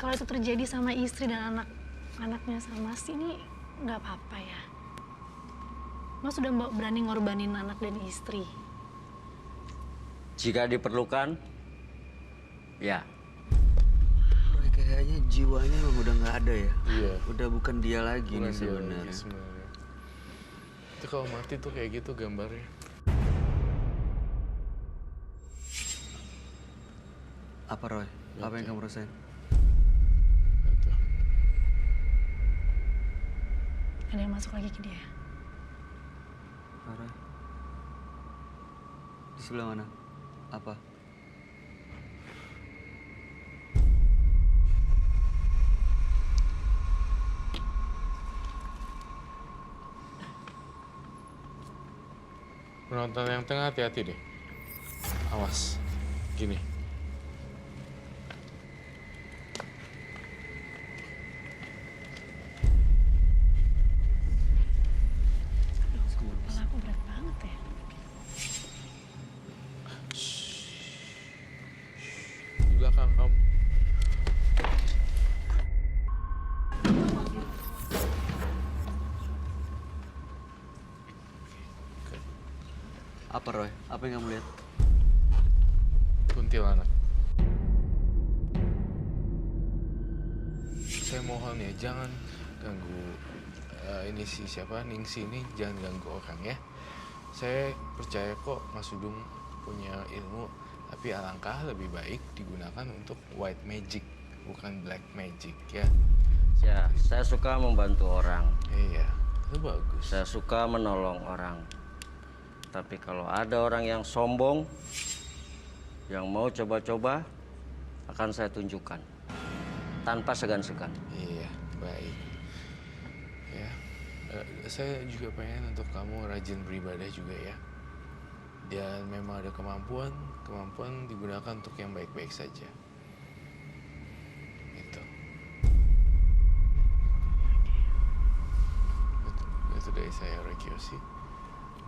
Kalau itu terjadi sama istri dan anak-anaknya sama Mas, ini nggak apa-apa ya. Mas sudah berani ngorbanin anak dan istri. Jika diperlukan, ya. Roy, kayaknya jiwanya emang udah nggak ada ya. Iya. Udah bukan dia lagi Bukan nih dia sebenarnya. lagi sebenarnya. Itu kalau mati tuh kayak gitu gambarnya. Apa Roy? Apa yang kamu rasain? Itu. Ada yang masuk lagi ke dia. Roy? Di sebelah mana? Apa? Penonton yang tengah hati-hati deh. Awas. Gini. Kepala aku berat banget ya. Di belakang kamu. Apa Roy? Apa yang kamu lihat? Kuntilanak. Saya mohon ya, jangan ganggu ini si siapa Ningsi ini, jangan ganggu orang ya. Saya percaya kok Mas Sudung punya ilmu, tapi alangkah lebih baik digunakan untuk white magic, bukan black magic ya. Ya, saya suka membantu orang. Iya, itu bagus. Saya suka menolong orang. Tapi kalau ada orang yang sombong, yang mau coba-coba, akan saya tunjukkan. Tanpa segan-segan. Iya, baik. Ya, saya juga pengen untuk kamu rajin beribadah juga ya. Dan memang ada kemampuan digunakan untuk yang baik-baik saja. Itu. Itu dari saya, Roy Kiyoshi.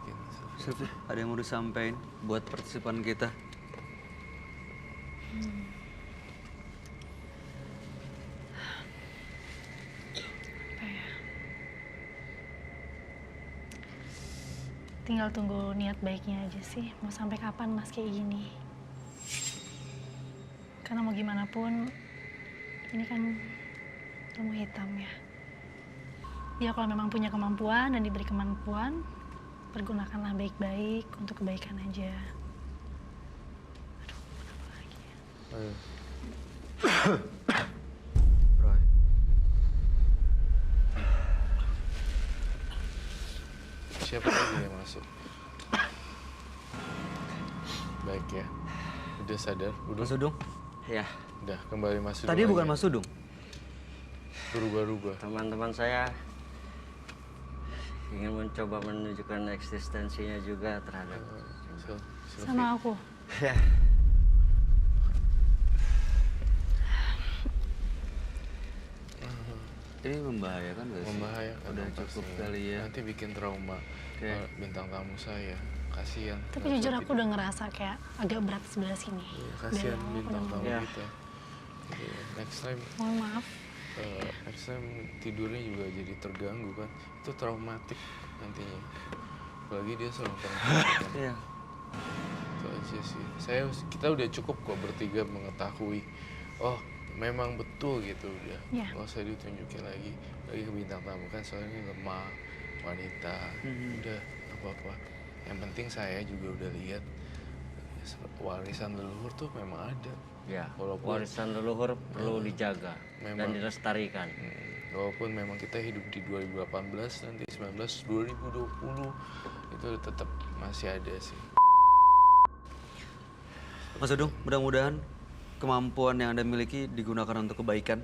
Mungkin Sylvie, ada yang mau disampaikan buat partisipan kita? Apa ya? Tinggal tunggu niat baiknya aja sih. Mau sampai kapan Mas kayak gini? Karena mau gimana pun, ini kan ilmu hitam ya. Ya kalau memang punya kemampuan dan diberi kemampuan, pergunakanlah baik-baik untuk kebaikan aja. Aduh, kenapa lagi ya? Roy. Siapa lagi yang masuk? Baik ya. Udah sadar? Mas Sudung? Ya. Udah kembali masuk. Tadi bukan Mas Sudung. Berubah-ubah. Teman-teman saya ingin mencoba menunjukkan eksistensinya juga terhadap Sama aku. ya. Ini membahayakan gak sih? Membahayakan. Udah dong cukup pastinya. kali ya. Nanti bikin trauma. Oke. Bintang tamu saya. Kasihan. Tapi jujur aku udah ngerasa kayak agak berat sebelah sini. Iya, kasihan Bella, bintang aku tamu udah Ya. kita. Iya, next time mohon maaf. next time tidurnya juga jadi terganggu kan. Itu traumatik nantinya. Apalagi dia seorang perempuan. Iya. Itu aja sih. Kita udah cukup kok bertiga mengetahui. Oh, memang betul gitu udah. Iya. Nggak usah ditunjukin lagi ke bintang tamu kan soalnya ini lemah, wanita. Udah apa-apa. Yang penting saya juga udah lihat warisan leluhur tuh memang ada. Ya, Walaupun- warisan leluhur perlu dijaga dan Memang. dilestarikan. Walaupun memang kita hidup di 2018 nanti 2020 itu tetap masih ada sih. Mas Sudung, mudah-mudahan kemampuan yang Anda miliki digunakan untuk kebaikan.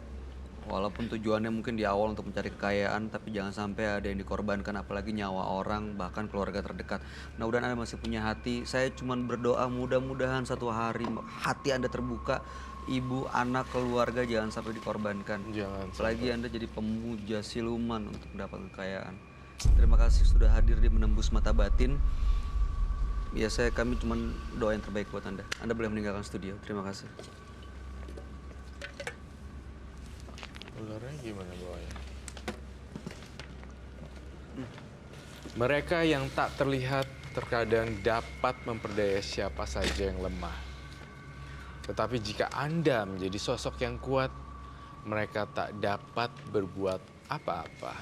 Walaupun tujuannya mungkin di awal untuk mencari kekayaan, tapi jangan sampai ada yang dikorbankan, apalagi nyawa orang, bahkan keluarga terdekat. Mudah-mudahan Anda masih punya hati. Saya cuma berdoa mudah-mudahan satu hari hati Anda terbuka, ibu, anak, keluarga jangan sampai dikorbankan. Jangan Apalagi Anda jadi pemuja siluman untuk mendapat kekayaan. Terima kasih sudah hadir di Menembus Mata Batin. Ya kami cuma doa yang terbaik buat Anda. Anda boleh meninggalkan studio. Terima kasih. Ularnya gimana bawahnya? Mereka yang tak terlihat terkadang dapat memperdaya siapa saja yang lemah. Tetapi jika Anda menjadi sosok yang kuat, mereka tak dapat berbuat apa-apa.